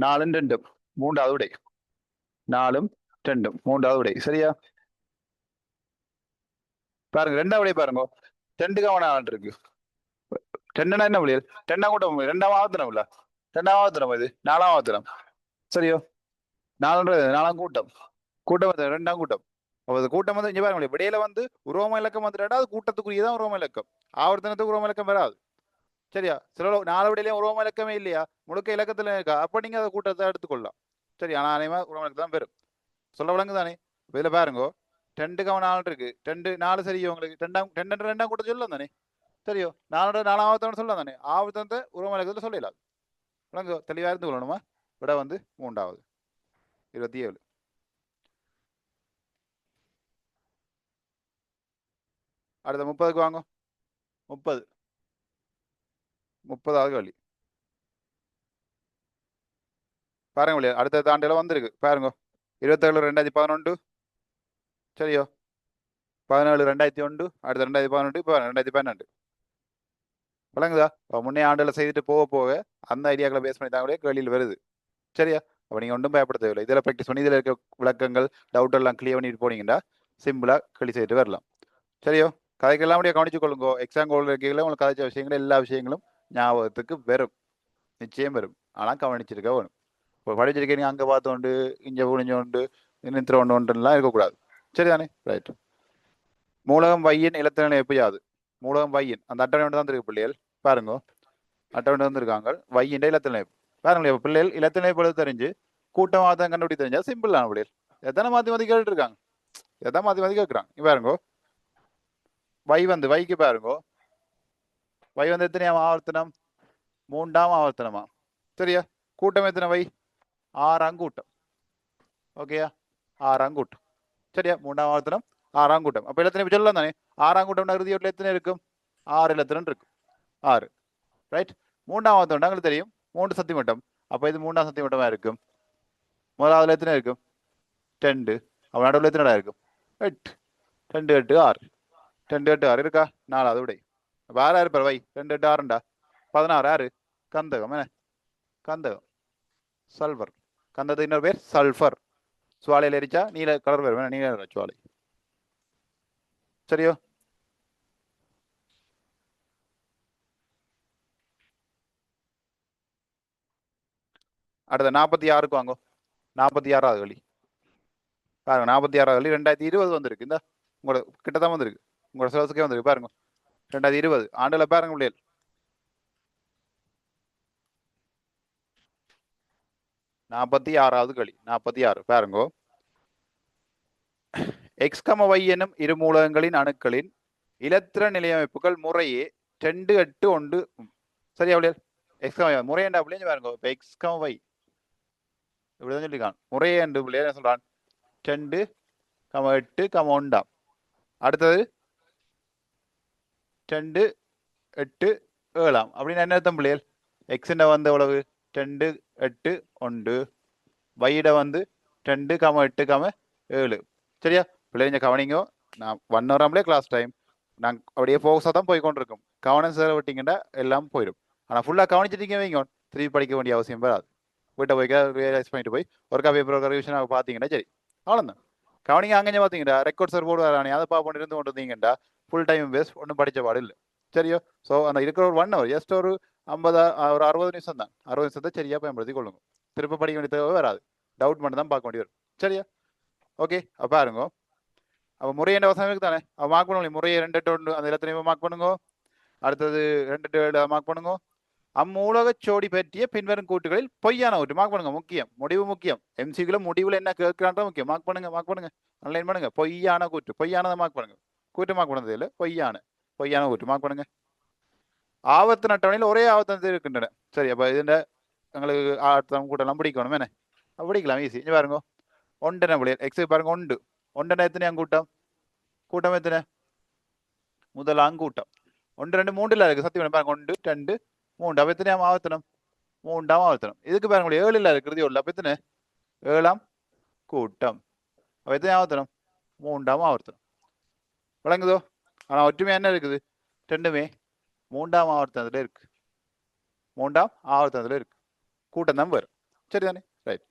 நாலும் ரெண்டும் மூன்றாவது விடை. நாலும் ரெண்டும் மூன்றாவது விடை. சரியா? பாருங்க ரெண்டாவது விடை பாருங்க. ரெண்டு கவனம் ஆள் இருக்கு. ரெண்டுனா என்ன முடியாது? ரெண்டாம் கூட்டம் ரெண்டாம் ஆவத்தனம் இல்ல. ரெண்டாம் ஆவத்தனம் இது நாலாம் ஆவத்தனம். சரியோ? நாலாம் கூட்டம். கூட்டம் ரெண்டாம் கூட்டம். அப்ப கூட்டம் வந்து இங்க பாருங்க விடையில வந்து உருவம இலக்கம் வந்துட்டா அது கூட்டத்துக்குரியதான் உருவம இலக்கம். ஆவர்த்தனத்துக்கு உருவம இலக்கம் வராது. சரியா? சில 4 விடையிலையும் உருவம இலக்கமே இல்லையா? முழுக்க இலக்கத்துல இருக்கா? அப்ப நீங்க அதை கூட்டத்தை எடுத்துக்கொள்ளலாம். சரி, ஆனா அனைமா உருவம இலக்கம் தான் பெறும். சொல்ல விளங்கு தானே? இதுல பாருங்க 2 4 இருக்கு. 2 4 சரியோ உங்களுக்கு? ரெண்டாம் கூட்டம் சொல்லலாம் தானே? சரியோ? 4 ஆவர்த்தனம் சொல்லலாம் தானே? ஆவர்த்தனத்தை உருவம இலக்கத்துல சொல்லலாம். விளங்கு தெளிவா இருந்து கொள்ளணுமா? விட வந்து 3வது 27. அடுத்த 30க்கு வாங்க. 30வது கேள்வி பாருங்க. அடுத்த தாண்டில வந்திருக்கு பாருங்க. 27 2011. சரியோ? 17 2001. அடுத்த 2011. இப்போ 2012. விளங்குதா? முன்னே ஆண்டுல செய்துட்டு போக போக அந்த ஐடியாக்களை பேஸ் பண்ணி தாங்களே கேள்வியில் வருது. சரியா? அப்போ நீங்க ஒன்றும் பயப்பட தேவையில்லை. இதில் ப்ராக்டிஸ் பண்ணி இதில் இருக்க விளக்கங்கள் டவுட் எல்லாம் கிளியர் பண்ணிட்டு போனீங்கன்னா சிம்பிளா கேள்வி செய்துட்டு வரலாம். சரியோ? கதைக்கெல்லாம் அப்படியே கவனிச்சு கொள்ளுங்க. எக்ஸாம் கோல் இருக்கையில் உங்களுக்கு கதைச்ச விஷயங்கள் எல்லா விஷயங்களும் ஞாபகத்துக்கு வரும். நிச்சயம் வரும். ஆனால் கவனிச்சிருக்க வேணும். இப்போ படிச்சிருக்கீங்க அங்கே பார்த்தோண்டு இங்கே புரிஞ்சோண்டு நித்திர ஒன்றுலாம் இருக்கக்கூடாது. சரிதானே? ரைட். மூலகம் வையின் இலத்திரனை எப்பயாது? மூலகம் வையின் அந்த அட்டவணை தான் இருக்கு பிள்ளைகள். பாருங்க அட்டவணை வந்துருக்காங்க. வையின் இலத்திரனை பாருங்களேன். இப்போ பிள்ளைகள் இலத்திரனை பொழுது தெரிஞ்சு கூட்டமாக தான் கண்டுபிடி தெரிஞ்சா சிம்பிள் ஆன பிள்ளைகள். எத்தனை மாற்றி மாற்றி கேட்டு இருக்காங்க. எத்தனை மாற்றி மாற்றி கேட்குறாங்க. பாருங்க வைக்கு பாருங்க. வை வந்து எத்தனையாம் ஆவர்த்தனம்? 3ஆம் ஆவர்த்தனமா? சரியா? கூட்டம் எத்தனை வை? 6ஆம் கூட்டம். ஓகேயா? 6ஆம் கூட்டம். சரியா? 3ஆம் ஆவர்த்தனம் 6ஆம் கூட்டம். அப்ப இலத்தினை சொல்லலாம் தானே? 6ஆம் கூட்டம் இறுதி வீட்டில் எத்தனை இருக்கும்? 6 இலத்திரன் இருக்கும். 6. ரைட். 3ஆம் ஆவர்த்தனம் உங்களுக்கு தெரியும் 3 சத்திமட்டம். அப்ப இது 3ஆம் சத்திமட்டமா இருக்கும். முதலாவதுல எத்தனை இருக்கும்? 2. அப்ப நடுவில் எத்தனை இடம் இருக்கும்? 8. 2 8 6. 2 8 6 இருக்கா? 4வது விடை. அப்ப 6 இருப்பார் வை. 2 8 6 16. யாரு? கந்தகம். என்ன கந்தகம்? சல்பர். கந்தத்துக்கு இன்னொரு பேர் சல்பர். சுவாலையில் எரிச்சா நீல கலர் வரும். நீல சுவாலை. சரியோ? அடுத்த 46க்கு வாங்க. 46வது கேள்வி பாருங்க. 46வது கேள்வி 2020 வந்திருக்கு. இந்த உங்களோட கிட்டதான் வந்திருக்கு. உங்களோட சிலபஸுக்கே வந்திருக்கு. பாருங்க 2020 ஆண்டுல பாருங்க பிள்ளைகள். 46வது கேள்வி 46 பாருங்க. எக்ஸ் y எனும் இரு மூலகங்களின் அணுக்களின் இலத்திர நிலையமைப்புகள் முறையே 2 8 1. சரியா பிள்ளைகள்? எக்ஸ் முறையண்டா பிள்ளைங்க பாருங்க. இப்போ எக்ஸ் y இப்படிதான் சொல்லியிருக்கான். முறையே என்று பிள்ளைகள் என்ன சொல்றான்? 2 8 1. அடுத்தது 2 8 7 அப்படின்னு என்ன அர்த்தம் பிள்ளைகள்? எக்ஸிட வந்து எவ்வளவு? 2 8 1. வையிட வந்து 2 8 7. சரியா? பிள்ளைங்க கவனிங்க. நான் 1 ஹவராமலே கிளாஸ் டைம். நான் அப்படியே ஃபோக்கஸாக தான் போய் கொண்டிருக்கோம். கவனம் சேர விட்டீங்கன்னா எல்லாம் போயிடும். ஆனால் ஃபுல்லாக கவனிச்சிட்டீங்க வைங்க திருப்பி படிக்க வேண்டிய அவசியம் வராது. வீட்டை போய் ரியலைஸ் பண்ணிட்டு போய் ஒரு பேப்பர் ரிவிஷன் பார்த்தீங்கன்னா சரி, அவ்வளோதான். கவனிங்க. அங்கே பார்த்தீங்கன்னா ரெக்கார்ட் சார் போர்டு வரானே அதை பார்ப்போம் இருந்து கொண்டு வந்தீங்கன்னா ஃபுல் டைம் வேஸ்ட். ஒன்றும் படித்த பாடு இல்லை. சரியோ? ஸோ அந்த இருக்கிற ஒரு 1 ஹவர் ஜஸ்ட் ஒரு 50 ஒரு 60 நிமிஷம் தான். 60 நிமிஷத்தை சரியா பயன்படுத்தி கொள்ளுங்க. திருப்ப படிக்க வேண்டிய தேவை வராது. டவுட் மட்டும் தான் பார்க்க வேண்டி வரும். சரியா? ஓகே. அப்போ பாருங்க. அப்போ முறையண்ட வசனம் தானே அவள் மார்க் பண்ணுவோம். முறையை 2 8 1 அந்த இடத்துல மார்க் பண்ணுங்க. அடுத்தது 2 8 7 மார்க் பண்ணுங்க. அம்மூலக சோடி பற்றிய பின்வரும் கூட்டுகளில் பொய்யான கூட்டு மார்க் பண்ணுங்க. முக்கியம். முடிவு முக்கியம். எம்சிக்குள்ள முடிவுல என்ன கேட்கிறான்ற முக்கியம். மார்க் பண்ணுங்க. ஆன்லைன் பண்ணுங்க. பொய்யான கூட்டு. பொய்யானதை மார்க் பண்ணுங்க. கூட்டு மார்க் பண்ணது இல்லை. பொய்யான கூட்டு மார்க் பண்ணுங்க. ஆவர்த்தன அட்டவணையில் ஒரே ஆவர்த்தனத்தில் இருக்கின்றன. சரி, அப்ப இதுல எங்களுக்கு ஆவர்த்தனம் கூட்டெல்லாம் பிடிக்கணும். என்ன பிடிக்கலாம் ஈஸி. பாருங்க 1 பிள்ளைகள் எக்ஸ் பாருங்க. 1 1 எத்தனை கூட்டம்? கூட்டம் எத்தனை? முதலாம் கூட்டம். 1 2 3 இருக்கு. சத்தியம் பாருங்க. 1 2 3. அப்ப எத்தனையாம் ஆவர்த்தனம்? 3ஆம் ஆவர்த்தனம். இதுக்கு பாருங்க 7 இருக்கிறது. அப்ப எத்தனை? 7ஆம் கூட்டம். அப்ப எத்தனை ஆவர்த்தனம்? 3ஆம் ஆவர்த்தனம். விளங்குதோ? ஆனா ஒற்றுமையா என்ன இருக்குது? ரெண்டுமே 3ஆம் ஆவர்த்தனத்துல இருக்கு. 3ஆம் ஆவர்த்தனத்துல இருக்கு. கூட்டம் தான் வரும். சரிதானே? ரைட்.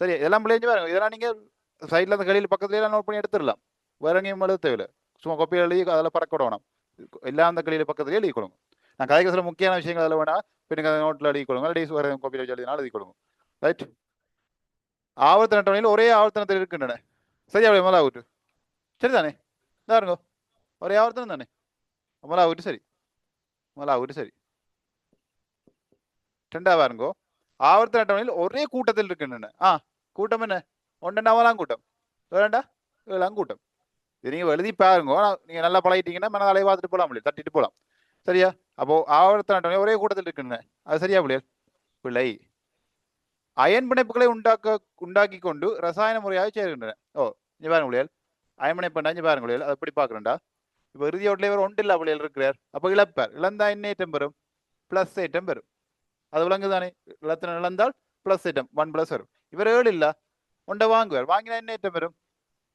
சரி, இதெல்லாம் பிள்ளைங்க பாருங்க. இதெல்லாம் நீங்கள் சைடில் அந்த கழியில் பக்கத்துலேயே நோட் பண்ணி எடுத்துடலாம். வேற எங்கேயும் எழுத தேவையில்லை. சும்மா கொப்பி எழுதி அதில் பறக்க விட வேணாம். எல்லாம் அந்த கழியில் பக்கத்துலேயே எழுதி கொடுங்க. நான் கதைக்கு சில முக்கியமான விஷயங்கள் அதில் வேணா பின்னுக்கு அதை நோட்டில் எழுதி கொடுங்க. இல்லாட்டி வேறு கொப்பியில் வச்சு எழுதினாலும் எழுதி கொடுங்க. ரைட். ஆவர்த்தன அட்டவணையில் ஒரே ஆவர்த்தனத்தில் இருக்கின்றன. சரியா முதல்ல ஆகுட்டு? சரிதானே? இதாக இருங்கோ, ஒரே ஆவர்த்தனம் தானே? முதல்ல ஆகுட்டு சரி, முதல்ல ஆகுட்டு சரி. ரெண்டாவா இருங்கோ, ஆவர்த்தன அட்டவணையில் ஒரே கூட்டத்தில் இருக்கின்றன. கூட்டம் என்ன? ஒன்று நாவலாம் கூட்டம், வேண்டா ஏழாம் கூட்டம். இது நீங்கள் எழுதி பாருங்க. நீங்கள் நல்லா பழகிட்டீங்கன்னா மனதாலே பார்த்துட்டு போகலாம், முடியும் தட்டிட்டு போகலாம். சரியா? அப்போ ஆவர்த்தன அட்டவணை ஒரே கூட்டத்தில் இருக்கின்றன. அது சரியா பிள்ளைகள்? பிள்ளை அயன் பிணைப்புகளை உண்டாக்கி கொண்டு ரசாயன முறையாக சேர்கின்றன. இங்க பாருங்க பிள்ளைகள், அயன் பிணைப்பு இங்க பாருங்க பிள்ளைகள், அதை எப்படி பார்க்கணும்டா? இப்போ இறுதி ஓட்டில் இவர் ஒன்று இல்லா பிள்ளைகள் இருக்கிறார். அப்போ இழப்பார். இழந்தா என்ன ஐட்டம் பெறும்? பிளஸ் ஐட்டம் பெறும். அது விளங்கு தானே? இழந்தால் பிளஸ் ஐட்டம் 1 பிளஸ் வரும். இவர் 7 இல்ல, ஒன்றை வாங்குவார். வாங்கினா என்ன ஐட்டம் வரும்?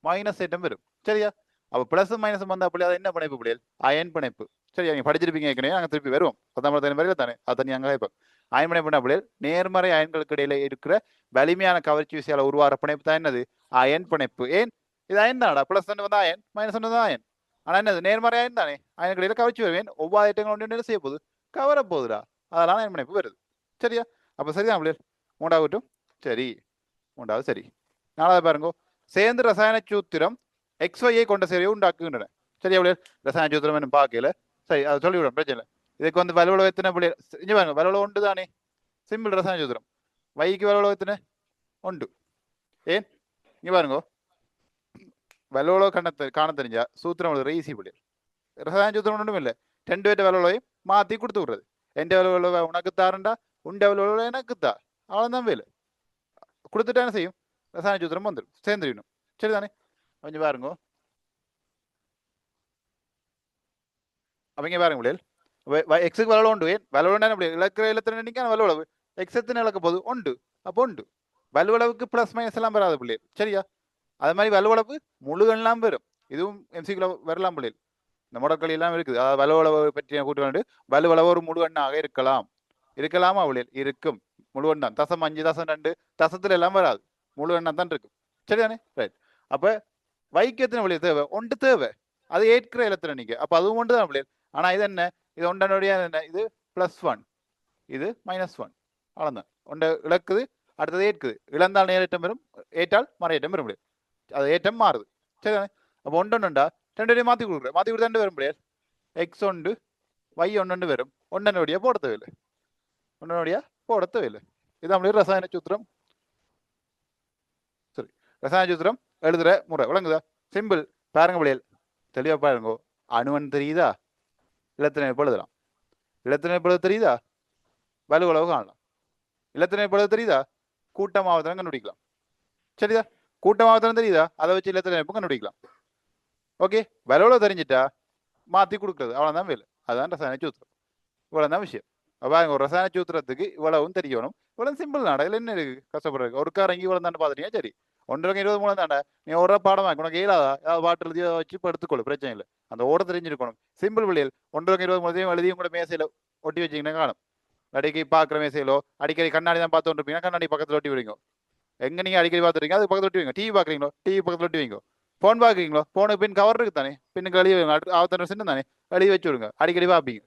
மைனஸ் ஐட்டம் வரும். சரியா? அப்போ பிளஸ் மைனஸ் வந்தா அப்படி அது என்ன பிணைப்பு பிள்ளைகள்? அயன் பிணைப்பு. சரியா? நீங்க படிச்சிருப்பீங்க ஏற்கனவே, நாங்கள் திருப்பி வருவோம் 19 வரையில தானே, அதை தனி அங்கே இப்போ அயன் பிணைப்பு என்ன பிள்ளைகள்? நேர்மறை அயன்களுக்கு இடையில இருக்கிற வலிமையான கவர்ச்சி விசையால உருவாகிற பிணைப்பு தான் என்னது? அயன் பிணைப்பு. ஏன் இது அயன் தானடா? பிளஸ் ஒன்று வந்தா அயன், மைனஸ் ஒன்று தான் அயன். ஆனா என்னது? நேர்மறை அயன் தானே? அயனுக்கு இடையில கவர்ச்சி வருவேன். ஒவ்வொரு ஐட்டங்கள் ஒன்று என்ன செய்ய போகுது? கவர போகுதுடா. அதெல்லாம் அயன் பிணைப்பு வருது. சரியா? அப்போ சரிதான் பிள்ளைகள்? மூன்றாவட்டும் சரி, மூன்றாவது சரி. நாலாவது பாருங்க, சேர்ந்து ரசாயன சூத்திரம் XYயை கொண்ட சேவையை உண்டாக்குகின்றன. சரியா பிள்ளைகள்? ரசாயன சூத்திரம் என்ன பார்க்கல, சரி அதை சொல்லிவிடும், பிரச்சனை இல்லை. இதுக்கு வந்து வலுவளவு எத்தனை பிள்ளைகள்? இங்க பாருங்க, வலுவளவு ஒன்று தானே? சிம்பிள் ரசாயன சூத்திரம். வைக்கு வலுவளவு எத்தனை? ஒன்று. ஏன் இங்க பாருங்க, வலுவளவு காண தெரிஞ்சா சூத்திரம் எழுதுற ஈஸி பிள்ளைகள். ரசாயன சூத்திரம் ஒன்றும் இல்லை, 2 பேர்ட்ட வலுவளவையும் மாற்றி கொடுத்து விடுறது. எந்த வலுவளவை உனக்கு தாருண்டா, உண்ட வலுவளவை எனக்கு தா, அவ்வளோதான் வேலை. கொடுத்துட்டானே செய்யும், ரசாயன சூத்திரம் வந்துடும், சேர்ந்துடணும். சரிதானே? கொஞ்சம் பாருங்க, அவங்க பாருங்க பிள்ளைகள், எக்ஸுக்கு வலுவளவு உண்டு. ஏன் வலுவளவு பிள்ளை இலக்கிற இலத்தின எண்ணிக்கான வலுவளவு எக்ஸ் எத்தனை இழக்க போகுது? உண்டு. அப்போ உண்டு. வலுவளவுக்கு பிளஸ் மைனஸ் எல்லாம் வராது பிள்ளைகள். சரியா? அது மாதிரி வலுவளவு முழு எண்ணெல்லாம் வரும். இதுவும் எம்சிக்குள்ள வரலாம் பிள்ளைகள். இந்த முடக்களி எல்லாம் இருக்குது. அதாவது வலுவளவு பற்றிய கூட்டு வேண்டு, வலுவளவு ஒரு முழு எண்ணாக இருக்கலாம். இருக்கலாமா பிள்ளைகள்? இருக்கும். முழு எண்ணம் தசம் 5 தசம் 2 தசத்துல எல்லாம் வராது, முழு எண்ணம் தான் இருக்கும். சரிதானே? ரைட். அப்ப வைக்கு எத்தனை பிள்ளைகள் தேவை? ஒன்று தேவை. அது ஏற்கிற இலத்தின நீங்க. அப்ப அதுவும் ஒன்று தான் பிள்ளைகள். ஆனா இது என்ன? இது ஒன்றனுடைய என்ன? இது +1, இது -1. அவ்வளவுதான். ஒன்றை இழக்குது, அடுத்தது ஏற்குது. இழந்தால் நேரேற்றம் வரும், ஏற்றால் மறையேற்றம் வரும். அது ஏற்றம் மாறுது. சரிதானே? அப்போ ஒன்றொன்னுண்டா 2 மாற்றி கொடுக்குறேன். மாற்றி கொடுத்தா 2 வரும் முடியாது. எக்ஸ் ஒன்று y ஒன்று வரும். ஒன்றனுடைய போட தேவையில்லை, ஒன்றனுடைய போட தேவையில்லை. இது நம்மளுடைய ரசாயன சூத்திரம். சரி, ரசாயன சூத்திரம் எழுதுற முறை விளங்குதா? சிம்பிள். பாருங்க பிள்ளைகள், தெளிவா பாருங்க. அணுவன் தெரியுதா? இலத்தினை எழுதலாம். இலத்தினை எழுத தெரியுதா? வலுவளவு காணலாம். இலத்தினை எழுத தெரியுதா? கூட்டமாவதனம் கண்டுபிடிக்கலாம். சரிதா? கூட்டமாவதனம் தெரியுதா? அதை வச்சு இலத்தினை கண்டுபிடிக்கலாம். ஓகே, வலுவளவு தெரிஞ்சிட்டா மாற்றி கொடுக்குறது, அவ்வளோதான் வேலை. அதுதான் ரசாயன சூத்திரம். இவ்வளோதான் விஷயம். பாருங்க, ஒரு ரசாயன சூத்திரத்துக்கு இவ்வளவும் தெரியணும். இவ்வளவு சிம்பிள் நாடா, இல்லை என்ன இருக்கு கஷ்டப்படுறது? ஒரு காரங்கி இவ்வளவு தானே பார்த்துட்டீங்க, சரி. 1 20 தானே, நீ ஒரு பாடம் வாங்க, உனக்கு ஏழாதா? ஏதாவது பாட்டு எழுதி வச்சு இப்போ எடுத்துக்கொள்ளு, பிரச்சனை இல்லை. அந்த ஓட தெரிஞ்சிருக்கணும். சிம்பிள் பிள்ளைகள். 1 20 எழுதியும் கூட மேசையில ஒட்டி வச்சிங்கன்னா காணும். அடிக்கடி பார்க்குற மேசையிலோ அடிக்கடி கண்ணாடி தான் பார்த்து இருப்பீங்கன்னா கண்ணாடி பக்கத்தில் ஒட்டி விடுங்க. எங்க நீங்க அடிக்கடி பார்த்துருக்கீங்க அது பக்கத்தில் ஒட்டி வைங்க. டிவி பார்க்குறீங்களோ டிவி பக்கத்தில் ஒட்டி வைங்க. ஃபோன் பார்க்குறீங்களோ ஃபோனுக்கு பின் கவர் இருக்கு தானே, பின்னுக்கு எழுதி வைங்க. ஆவத்தனை சின்ன தானே, எழுதி வச்சு விடுங்க. அடிக்கடி பார்ப்பீங்க,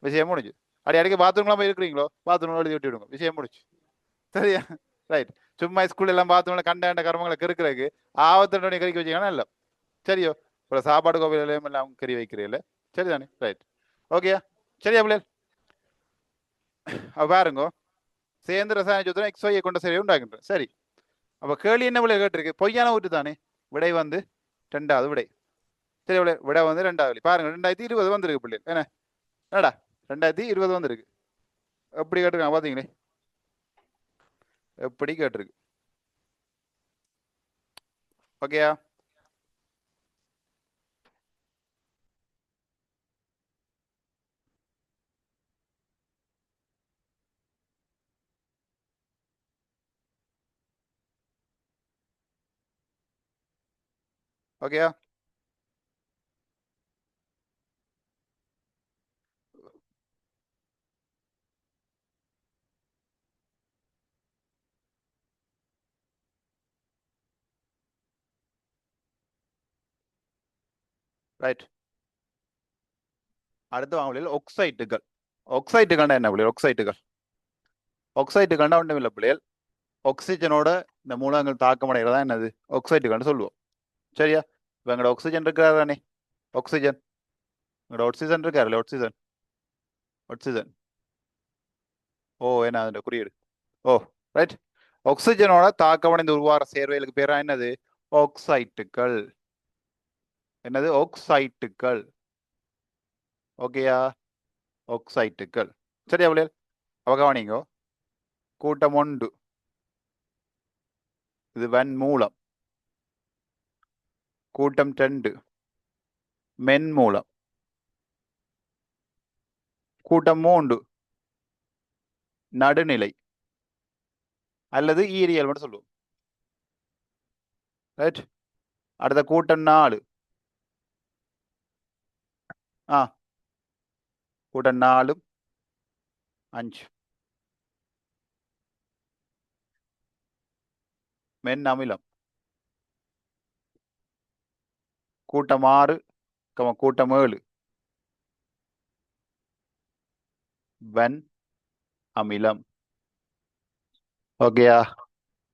விஷயம் முடிஞ்சு. அடிக்கடி பாத்ரூம்லாம் போய் இருக்கிறீங்களோ பாத்ரூம் எழுதி விட்டு விடுங்க, விஷயம் முடிச்சு. சரியா? ரைட். சும்மா ஸ்கூல் எல்லாம் பாத்ரூம்ல கண்ட கர்மங்களை கெடுக்கிறதுக்கு ஆவத்தனை கறிக்க வச்சிங்கன்னா இல்லை. சரியோ? இப்போ சாப்பாடு கோவிலையும் எல்லாம் கறி வைக்கிறீங்கள. சரிதானே? ரைட். ஓகேயா? சரியா பிள்ளைகள்? பாருங்க, சேர்ந்து ரசாயன சூத்திரம் XY கொண்ட சேவையை உண்டாக்குன்றேன். சரி, அப்ப கேள்வி என்ன விலை கேட்டிருக்கு? பொய்யான ஊற்று தானே. விடை வந்து 2வது விடை. சரி விடை, விடை வந்து 2வது. பாருங்க, 2020 வந்திருக்கு பிள்ளை. என்ன என்னடா 2020 வந்திருக்கு. எப்படி கேட்டிருக்காங்க பாத்தீங்களே, எப்படி கேட்டிருக்கு. ஓகேயா? ஓகேயா? ரைட். அடுத்து வாங்க ஒக்சைட்டுகள். ஒக்சைட்டுகள்னா என்ன பிள்ளைகள்? ஒக்சைட்டுகள் ஒக்சைட்டுகள்னா ஒன்றும் இல்லை பிள்ளைகள், ஆக்சிஜனோட இந்த மூலங்கள் தாக்கமடைகிறதா என்னது ஆக்சைட்டுகள்னு சொல்லுவோம். சரியா? இப்போ எங்களோட ஆக்சிஜன் இருக்கிறாரு தானே, ஆக்சிஜன், எங்களோட ஆக்சிஜன் இருக்காருல்ல, ஆக்சிஜன், ஆக்சிஜன், ஓ என்ன அதோட குறியீடு, ஓ ரைட். ஆக்சிஜனோட தாக்கமடைந்து உருவாகிற சேர்வைகளுக்கு பேரா என்னது? ஆக்சைட்டுகள். என்னது? ஆக்சைட்டுகள். ஓகேயா? ஆக்சைட்டுகள். சரியா பிள்ளைகள்? அவ கவனிங்கோ. கூட்டம் ஒன்று இது வன்மூலம். கூட்டம் 2 மென்மூலம். கூட்டம் 3 நடுநிலை அல்லது ஈரியல் மட்டும் சொல்லுவோம். ரைட். அடுத்த கூட்டம் 4 கூட்டம் 4 5 மென் அமிலம். கூட்டம் 6 கூட்டம் 7 வன் அமிலம். ஓகேயா?